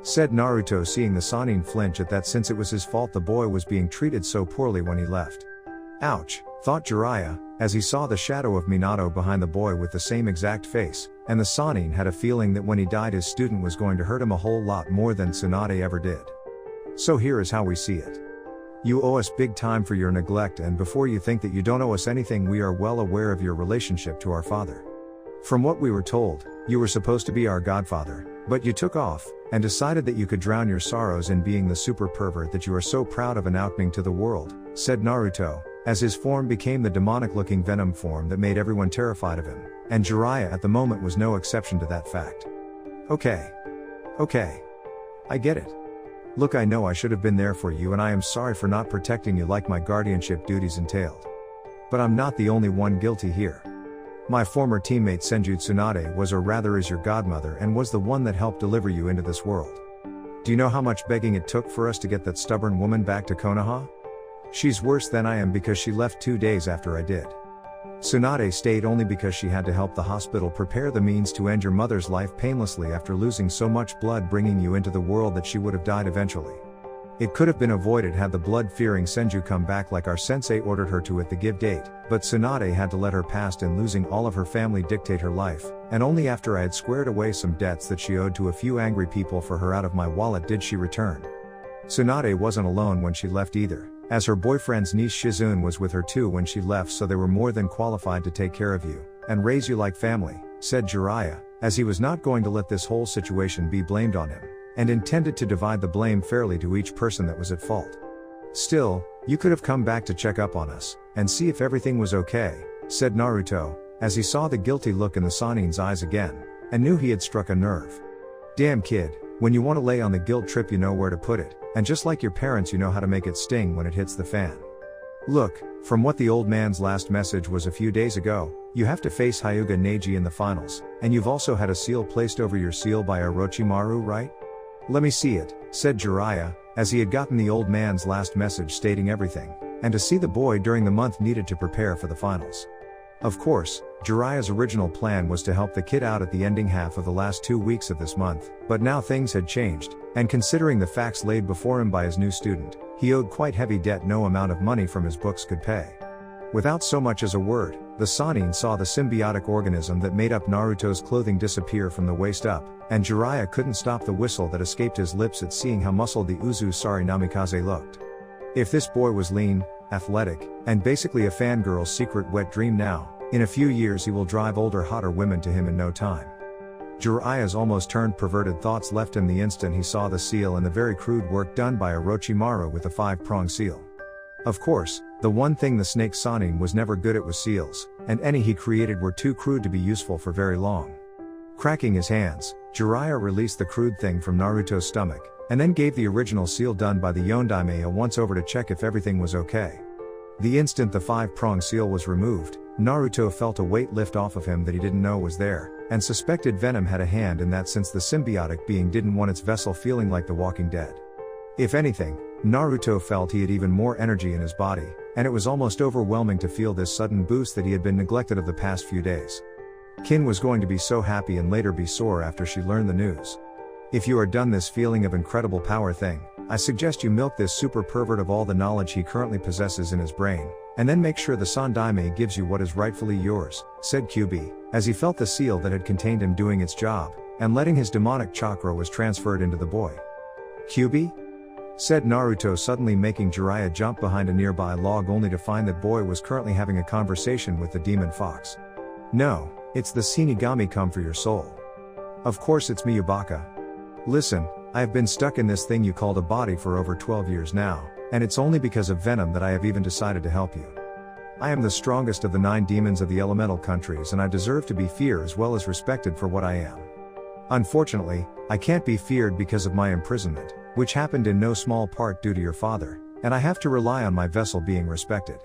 said Naruto, seeing the Sannin flinch at that since it was his fault the boy was being treated so poorly when he left. Ouch, thought Jiraiya, as he saw the shadow of Minato behind the boy with the same exact face, and the Sannin had a feeling that when he died his student was going to hurt him a whole lot more than Tsunade ever did. So here is how we see it. You owe us big time for your neglect, and before you think that you don't owe us anything, we are well aware of your relationship to our father. From what we were told, you were supposed to be our godfather, but you took off, and decided that you could drown your sorrows in being the super pervert that you are so proud of announcing to the world, said Naruto, as his form became the demonic-looking venom form that made everyone terrified of him, and Jiraiya at the moment was no exception to that fact. Okay. I get it. Look, I know I should have been there for you, and I am sorry for not protecting you like my guardianship duties entailed. But I'm not the only one guilty here. My former teammate Senju Tsunade was, or rather is, your godmother and was the one that helped deliver you into this world. Do you know how much begging it took for us to get that stubborn woman back to Konoha? She's worse than I am because she left 2 days after I did. Tsunade stayed only because she had to help the hospital prepare the means to end your mother's life painlessly after losing so much blood bringing you into the world that she would have died eventually. It could have been avoided had the blood-fearing Senju come back like our sensei ordered her to at the give date, but Tsunade had to let her past and losing all of her family dictate her life, and only after I had squared away some debts that she owed to a few angry people for her out of my wallet did she return. Tsunade wasn't alone when she left either, as her boyfriend's niece Shizune was with her too when she left, so they were more than qualified to take care of you, and raise you like family, said Jiraiya, as he was not going to let this whole situation be blamed on him, and intended to divide the blame fairly to each person that was at fault. Still, you could have come back to check up on us, and see if everything was okay, said Naruto, as he saw the guilty look in the Sannin's eyes again, and knew he had struck a nerve. Damn kid, when you want to lay on the guilt trip you know where to put it, and just like your parents you know how to make it sting when it hits the fan. Look, from what the old man's last message was a few days ago, you have to face Hyuga Neji in the finals, and you've also had a seal placed over your seal by Orochimaru, right? Let me see it, said Jiraiya, as he had gotten the old man's last message stating everything, and to see the boy during the month needed to prepare for the finals. Of course, Jiraiya's original plan was to help the kid out at the ending half of the last 2 weeks of this month, but now things had changed, and considering the facts laid before him by his new student, he owed quite heavy debt no amount of money from his books could pay. Without so much as a word, the Sannin saw the symbiotic organism that made up Naruto's clothing disappear from the waist up, and Jiraiya couldn't stop the whistle that escaped his lips at seeing how muscled the Uzusari Namikaze looked. If this boy was lean, athletic, and basically a fangirl's secret wet dream now, in a few years he will drive older hotter women to him in no time. Jiraiya's almost turned perverted thoughts left him the instant he saw the seal and the very crude work done by Orochimaru with the 5-prong seal. Of course, the one thing the snake Sannin was never good at was seals, and any he created were too crude to be useful for very long. Cracking his hands, Jiraiya released the crude thing from Naruto's stomach, and then gave the original seal done by the Yondaime a once over to check if everything was okay. The instant the 5-prong seal was removed, Naruto felt a weight lift off of him that he didn't know was there, and suspected venom had a hand in that since the symbiotic being didn't want its vessel feeling like the Walking Dead. If anything, Naruto felt he had even more energy in his body, and it was almost overwhelming to feel this sudden boost that he had been neglected of the past few days. Kin was going to be so happy and later be sore after she learned the news. If you are done this feeling of incredible power thing, I suggest you milk this super pervert of all the knowledge he currently possesses in his brain, and then make sure the Sandaime gives you what is rightfully yours, said QB, as he felt the seal that had contained him doing its job, and letting his demonic chakra was transferred into the boy. QB? Said Naruto, suddenly making Jiraiya jump behind a nearby log only to find that boy was currently having a conversation with the demon fox. No, it's the Shinigami come for your soul. Of course it's Miyabaka. Listen, I have been stuck in this thing you called a body for over 12 years now, and it's only because of venom that I have even decided to help you. I am the strongest of the 9 demons of the elemental countries and I deserve to be feared as well as respected for what I am. Unfortunately, I can't be feared because of my imprisonment, which happened in no small part due to your father, and I have to rely on my vessel being respected.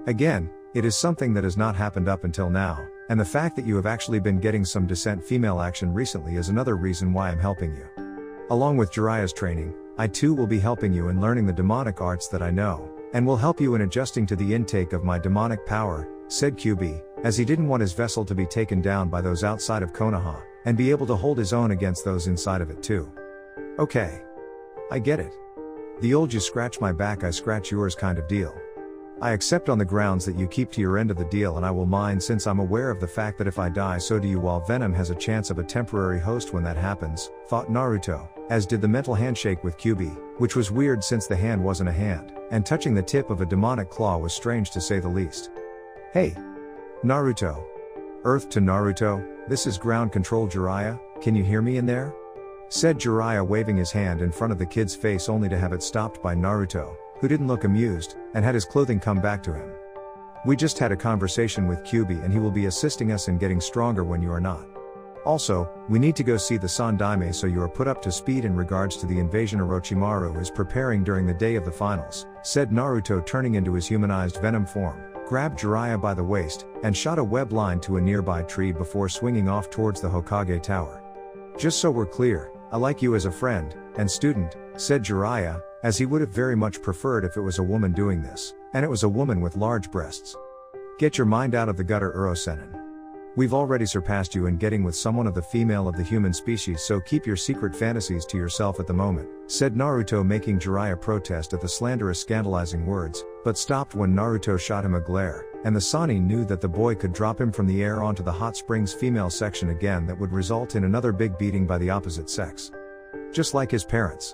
Again, it is something that has not happened up until now, and the fact that you have actually been getting some decent female action recently is another reason why I'm helping you. Along with Jiraiya's training, I too will be helping you in learning the demonic arts that I know, and will help you in adjusting to the intake of my demonic power, said QB, as he didn't want his vessel to be taken down by those outside of Konoha, and be able to hold his own against those inside of it too. Okay. I get it. The old you scratch my back I scratch yours kind of deal. I accept on the grounds that you keep to your end of the deal and I will mine since I'm aware of the fact that if I die so do you while Venom has a chance of a temporary host when that happens, thought Naruto, as did the mental handshake with Kyuubi, which was weird since the hand wasn't a hand, and touching the tip of a demonic claw was strange to say the least. Hey! Naruto. Earth to Naruto, this is ground control Jiraiya, can you hear me in there? Said Jiraiya waving his hand in front of the kid's face only to have it stopped by Naruto, who didn't look amused, and had his clothing come back to him. We just had a conversation with Kyuubi and he will be assisting us in getting stronger when you are not. Also, we need to go see the Sandaime so you are put up to speed in regards to the invasion Orochimaru is preparing during the day of the finals, said Naruto turning into his humanized Venom form, grabbed Jiraiya by the waist, and shot a web line to a nearby tree before swinging off towards the Hokage tower. Just so we're clear, I like you as a friend, and student, said Jiraiya, as he would have very much preferred if it was a woman doing this, and it was a woman with large breasts. Get your mind out of the gutter Urosenin. We've already surpassed you in getting with someone of the female of the human species so keep your secret fantasies to yourself at the moment, said Naruto making Jiraiya protest at the slanderous scandalizing words, but stopped when Naruto shot him a glare, and the Sannin knew that the boy could drop him from the air onto the hot springs female section again that would result in another big beating by the opposite sex. Just like his parents.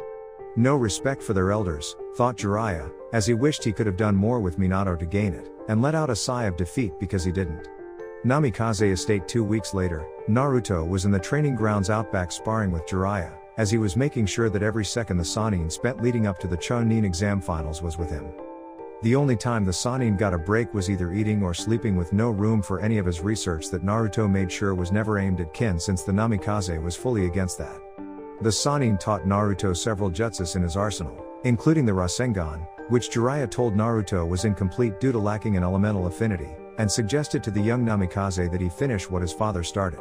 No respect for their elders, thought Jiraiya, as he wished he could have done more with Minato to gain it, and let out a sigh of defeat because he didn't. Namikaze Estate 2 weeks later, Naruto was in the training grounds outback sparring with Jiraiya, as he was making sure that every second the Sannin spent leading up to the Chunin exam finals was with him. The only time the Sannin got a break was either eating or sleeping with no room for any of his research that Naruto made sure was never aimed at Kin since the Namikaze was fully against that. The Sannin taught Naruto several jutsus in his arsenal, including the Rasengan, which Jiraiya told Naruto was incomplete due to lacking an elemental affinity, and suggested to the young Namikaze that he finish what his father started.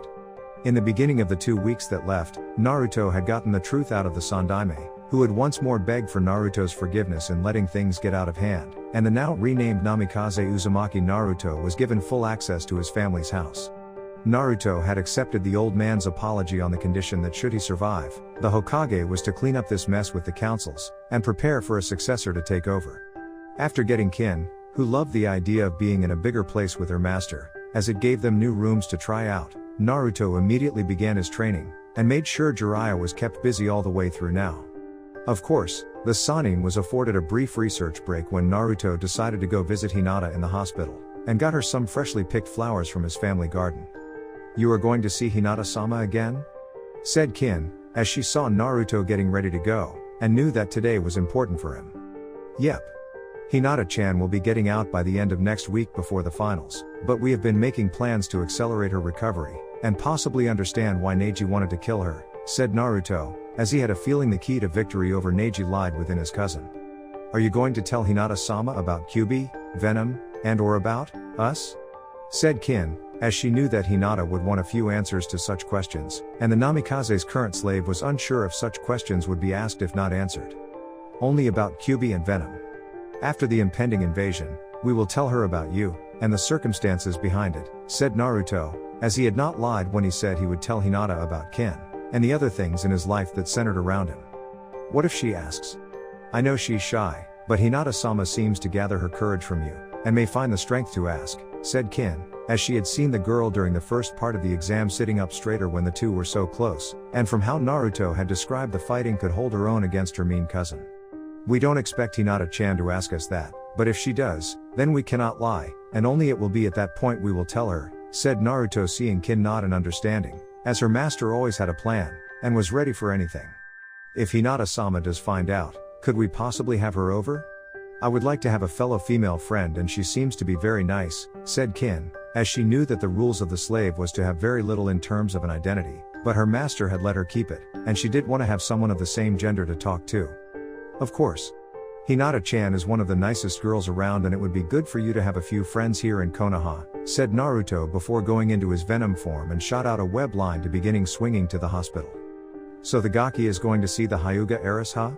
In the beginning of the 2 weeks that left, Naruto had gotten the truth out of the Sandaime, who had once more begged for Naruto's forgiveness in letting things get out of hand, and the now renamed Namikaze Uzumaki Naruto was given full access to his family's house. Naruto had accepted the old man's apology on the condition that should he survive, the Hokage was to clean up this mess with the councils, and prepare for a successor to take over. After getting Kin, who loved the idea of being in a bigger place with her master, as it gave them new rooms to try out, Naruto immediately began his training, and made sure Jiraiya was kept busy all the way through now. Of course, the Sannin was afforded a brief research break when Naruto decided to go visit Hinata in the hospital, and got her some freshly picked flowers from his family garden. You are going to see Hinata-sama again? Said Kin, as she saw Naruto getting ready to go, and knew that today was important for him. Yep. Hinata-chan will be getting out by the end of next week before the finals, but we have been making plans to accelerate her recovery, and possibly understand why Neji wanted to kill her, said Naruto, as he had a feeling the key to victory over Neji lied within his cousin. Are you going to tell Hinata-sama about Kyuubi, Venom, and or about us? Said Kin, as she knew that Hinata would want a few answers to such questions, and the Namikaze's current slave was unsure if such questions would be asked if not answered. Only about Kyuubi and Venom. After the impending invasion, we will tell her about you, and the circumstances behind it, said Naruto, as he had not lied when he said he would tell Hinata about Kin, and the other things in his life that centered around him. What if she asks? I know she's shy, but Hinata-sama seems to gather her courage from you, and may find the strength to ask, said Kin, as she had seen the girl during the first part of the exam sitting up straighter when the two were so close, and from how Naruto had described the fighting could hold her own against her mean cousin. We don't expect Hinata-chan to ask us that, but if she does, then we cannot lie, and only it will be at that point we will tell her, said Naruto seeing Kin nod in understanding, as her master always had a plan, and was ready for anything. If Hinata-sama does find out, could we possibly have her over? I would like to have a fellow female friend and she seems to be very nice, said Kin, as she knew that the rules of the slave was to have very little in terms of an identity, but her master had let her keep it, and she did want to have someone of the same gender to talk to. Of course. Hinata-chan is one of the nicest girls around and it would be good for you to have a few friends here in Konoha, said Naruto before going into his Venom form and shot out a web line to beginning swinging to the hospital. So the Gaki is going to see the Hyuga heiress, huh?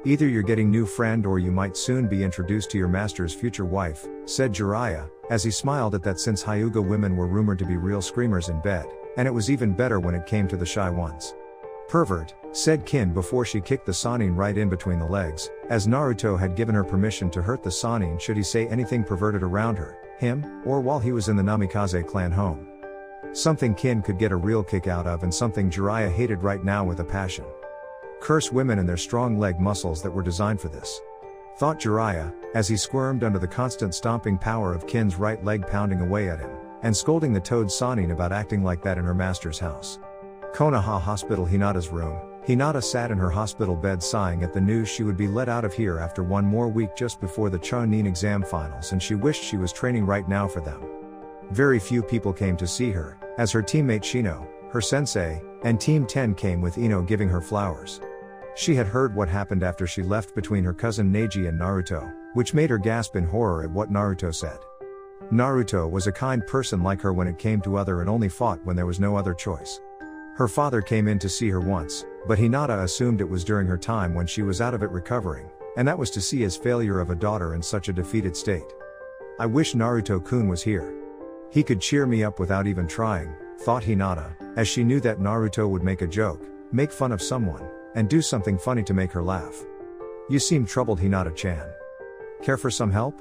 Either you're getting new friend or you might soon be introduced to your master's future wife, said Jiraiya, as he smiled at that since Hyuga women were rumored to be real screamers in bed, and it was even better when it came to the shy ones. Pervert, said Kin before she kicked the Sannin right in between the legs, as Naruto had given her permission to hurt the Sannin should he say anything perverted around her, him, or while he was in the Namikaze clan home. Something Kin could get a real kick out of and something Jiraiya hated right now with a passion. Curse women and their strong leg muscles that were designed for this, thought Jiraiya, as he squirmed under the constant stomping power of Kin's right leg pounding away at him, and scolding the toad Sannin about acting like that in her master's house. Konoha Hospital. Hinata's room. Hinata sat in her hospital bed sighing at the news she would be let out of here after one more week just before the Chunin exam finals, and she wished she was training right now for them. Very few people came to see her, as her teammate Shino, her sensei, and Team 10 came with Ino giving her flowers. She had heard what happened after she left between her cousin Neji and Naruto, which made her gasp in horror at what Naruto said. Naruto was a kind person like her when it came to other and only fought when there was no other choice. Her father came in to see her once, but Hinata assumed it was during her time when she was out of it recovering, and that was to see his failure of a daughter in such a defeated state. I wish Naruto-kun was here. He could cheer me up without even trying, thought Hinata, as she knew that Naruto would make a joke, make fun of someone, and do something funny to make her laugh. You seem troubled, Hinata-chan. Care for some help?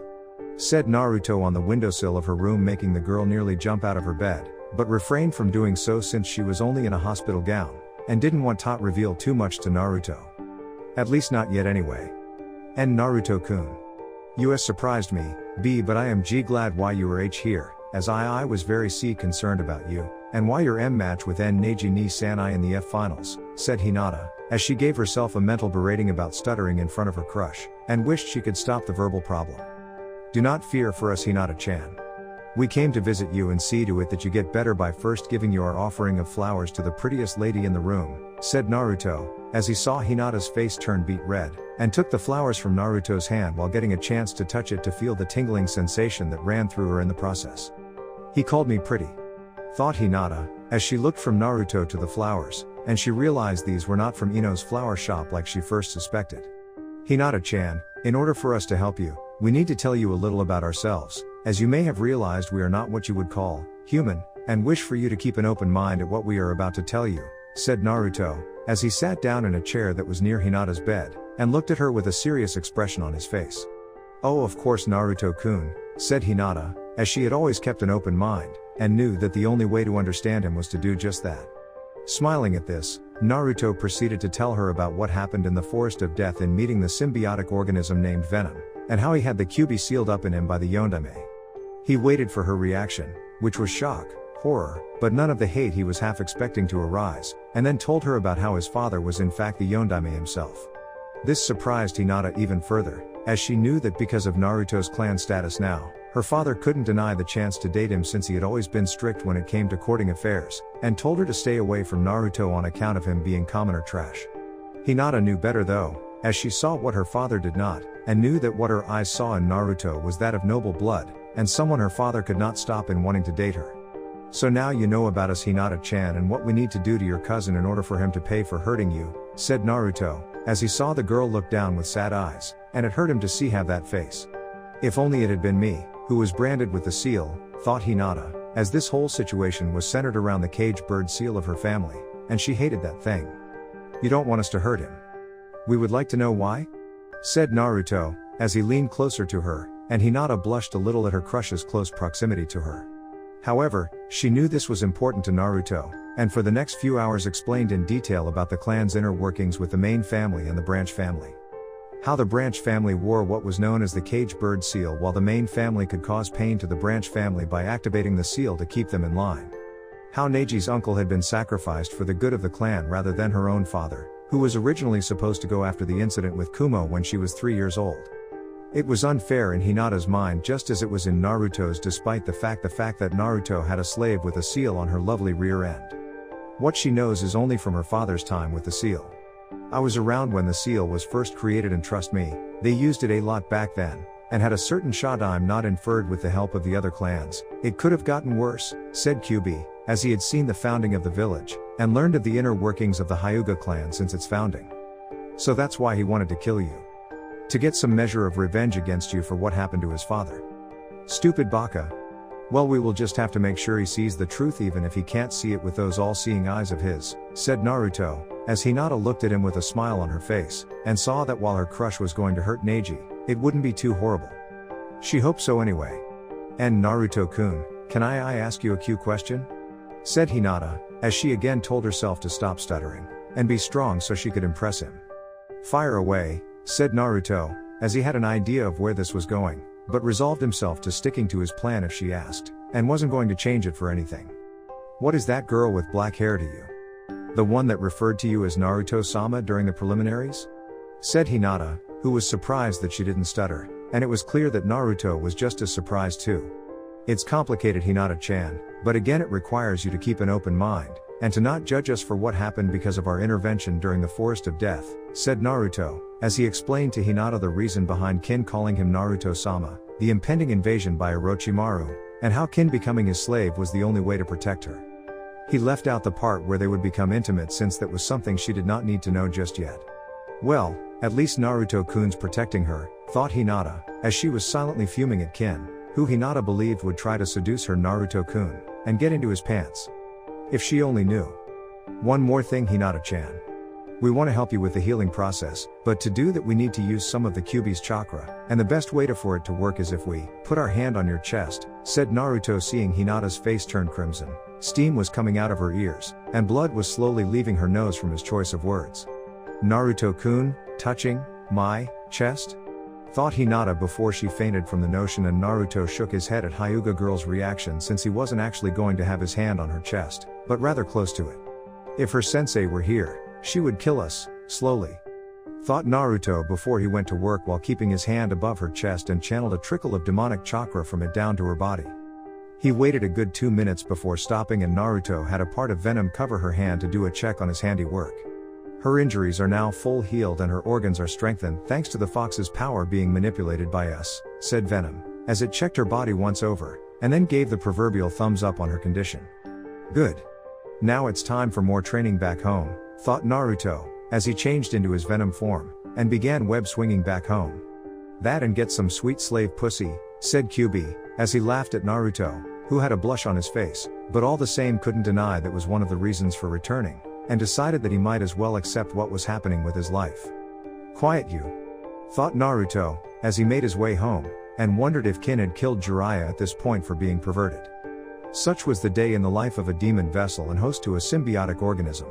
Said Naruto on the windowsill of her room, making the girl nearly jump out of her bed, but refrained from doing so since she was only in a hospital gown, and didn't want to reveal too much to Naruto. At least not yet anyway. And Naruto-kun. US surprised me, B, but I am G glad why you are H here, as I was very C concerned about you, and why your M match with N Neji ni Sanai in the F finals, said Hinata, as she gave herself a mental berating about stuttering in front of her crush, and wished she could stop the verbal problem. Do not fear for us, Hinata-chan. We came to visit you and see to it that you get better by first giving your offering of flowers to the prettiest lady in the room, said Naruto, as he saw Hinata's face turn beet red, and took the flowers from Naruto's hand while getting a chance to touch it to feel the tingling sensation that ran through her in the process. He called me pretty, thought Hinata, as she looked from Naruto to the flowers, and she realized these were not from Ino's flower shop like she first suspected. Hinata-chan, in order for us to help you, we need to tell you a little about ourselves. As you may have realized, we are not what you would call human, and wish for you to keep an open mind at what we are about to tell you, said Naruto, as he sat down in a chair that was near Hinata's bed, and looked at her with a serious expression on his face. Oh, of course, Naruto-kun, said Hinata, as she had always kept an open mind, and knew that the only way to understand him was to do just that. Smiling at this, Naruto proceeded to tell her about what happened in the Forest of Death in meeting the symbiotic organism named Venom, and how he had the Kyuubi sealed up in him by the Yondaime. He waited for her reaction, which was shock, horror, but none of the hate he was half expecting to arise, and then told her about how his father was in fact the Yondaime himself. This surprised Hinata even further, as she knew that because of Naruto's clan status now, her father couldn't deny the chance to date him since he had always been strict when it came to courting affairs, and told her to stay away from Naruto on account of him being commoner trash. Hinata knew better though, as she saw what her father did not, and knew that what her eyes saw in Naruto was that of noble blood, and someone her father could not stop in wanting to date her. So now you know about us, Hinata-chan, and what we need to do to your cousin in order for him to pay for hurting you, said Naruto, as he saw the girl look down with sad eyes, and it hurt him to see have that face. If only it had been me, who was branded with the seal, thought Hinata, as this whole situation was centered around the caged bird seal of her family, and she hated that thing. You don't want us to hurt him. We would like to know why? Said Naruto, as he leaned closer to her, and Hinata blushed a little at her crush's close proximity to her. However, she knew this was important to Naruto, and for the next few hours explained in detail about the clan's inner workings with the main family and the branch family. How the branch family wore what was known as the caged bird seal, while the main family could cause pain to the branch family by activating the seal to keep them in line. How Neji's uncle had been sacrificed for the good of the clan rather than her own father, who was originally supposed to go after the incident with Kumo when she was 3 years old. It was unfair in Hinata's mind just as it was in Naruto's, despite the fact that Naruto had a slave with a seal on her lovely rear end. What she knows is only from her father's time with the seal. I was around when the seal was first created, and trust me, they used it a lot back then, and had a certain shot I'm not inferred with the help of the other clans. It could have gotten worse, said Kyuubi, as he had seen the founding of the village, and learned of the inner workings of the Hyuga clan since its founding. So that's why he wanted to kill you. To get some measure of revenge against you for what happened to his father. Stupid baka. Well, we will just have to make sure he sees the truth even if he can't see it with those all-seeing eyes of his, said Naruto, as Hinata looked at him with a smile on her face, and saw that while her crush was going to hurt Neji, it wouldn't be too horrible. She hoped so anyway. "And Naruto-kun, can I ask you a Q question?" said Hinata, as she again told herself to stop stuttering, and be strong so she could impress him. "Fire away," said Naruto, as he had an idea of where this was going, but resolved himself to sticking to his plan if she asked, and wasn't going to change it for anything. "What is that girl with black hair to you? The one that referred to you as Naruto-sama during the preliminaries?" said Hinata, who was surprised that she didn't stutter, and it was clear that Naruto was just as surprised too. "It's complicated, Hinata-chan, but again it requires you to keep an open mind, and to not judge us for what happened because of our intervention during the Forest of Death," said Naruto, as he explained to Hinata the reason behind Kin calling him Naruto-sama, the impending invasion by Orochimaru, and how Kin becoming his slave was the only way to protect her. He left out the part where they would become intimate, since that was something she did not need to know just yet. "Well, at least Naruto-kun's protecting her," thought Hinata, as she was silently fuming at Kin, who Hinata believed would try to seduce her Naruto-kun, and get into his pants. If she only knew. "One more thing, Hinata-chan. We want to help you with the healing process, but to do that we need to use some of the Kyuubi's chakra, and the best way for it to work is if we put our hand on your chest," said Naruto, seeing Hinata's face turn crimson. Steam was coming out of her ears, and blood was slowly leaving her nose from his choice of words. "Naruto-kun, touching my chest?" thought Hinata before she fainted from the notion, and Naruto shook his head at Hyuga girl's reaction, since he wasn't actually going to have his hand on her chest, but rather close to it. "If her sensei were here, she would kill us, slowly," thought Naruto before he went to work while keeping his hand above her chest and channeled a trickle of demonic chakra from it down to her body. He waited a good 2 minutes before stopping, and Naruto had a part of venom cover her hand to do a check on his handiwork. "Her injuries are now full healed and her organs are strengthened thanks to the fox's power being manipulated by us," said Venom, as it checked her body once over, and then gave the proverbial thumbs up on her condition. "Good. Now it's time for more training back home," thought Naruto, as he changed into his venom form, and began web swinging back home. "That and get some sweet slave pussy," said Kyuubi, as he laughed at Naruto, who had a blush on his face, but all the same couldn't deny that was one of the reasons for returning, and decided that he might as well accept what was happening with his life. "Quiet you," thought Naruto, as he made his way home, and wondered if Kin had killed Jiraiya at this point for being perverted. Such was the day in the life of a demon vessel and host to a symbiotic organism.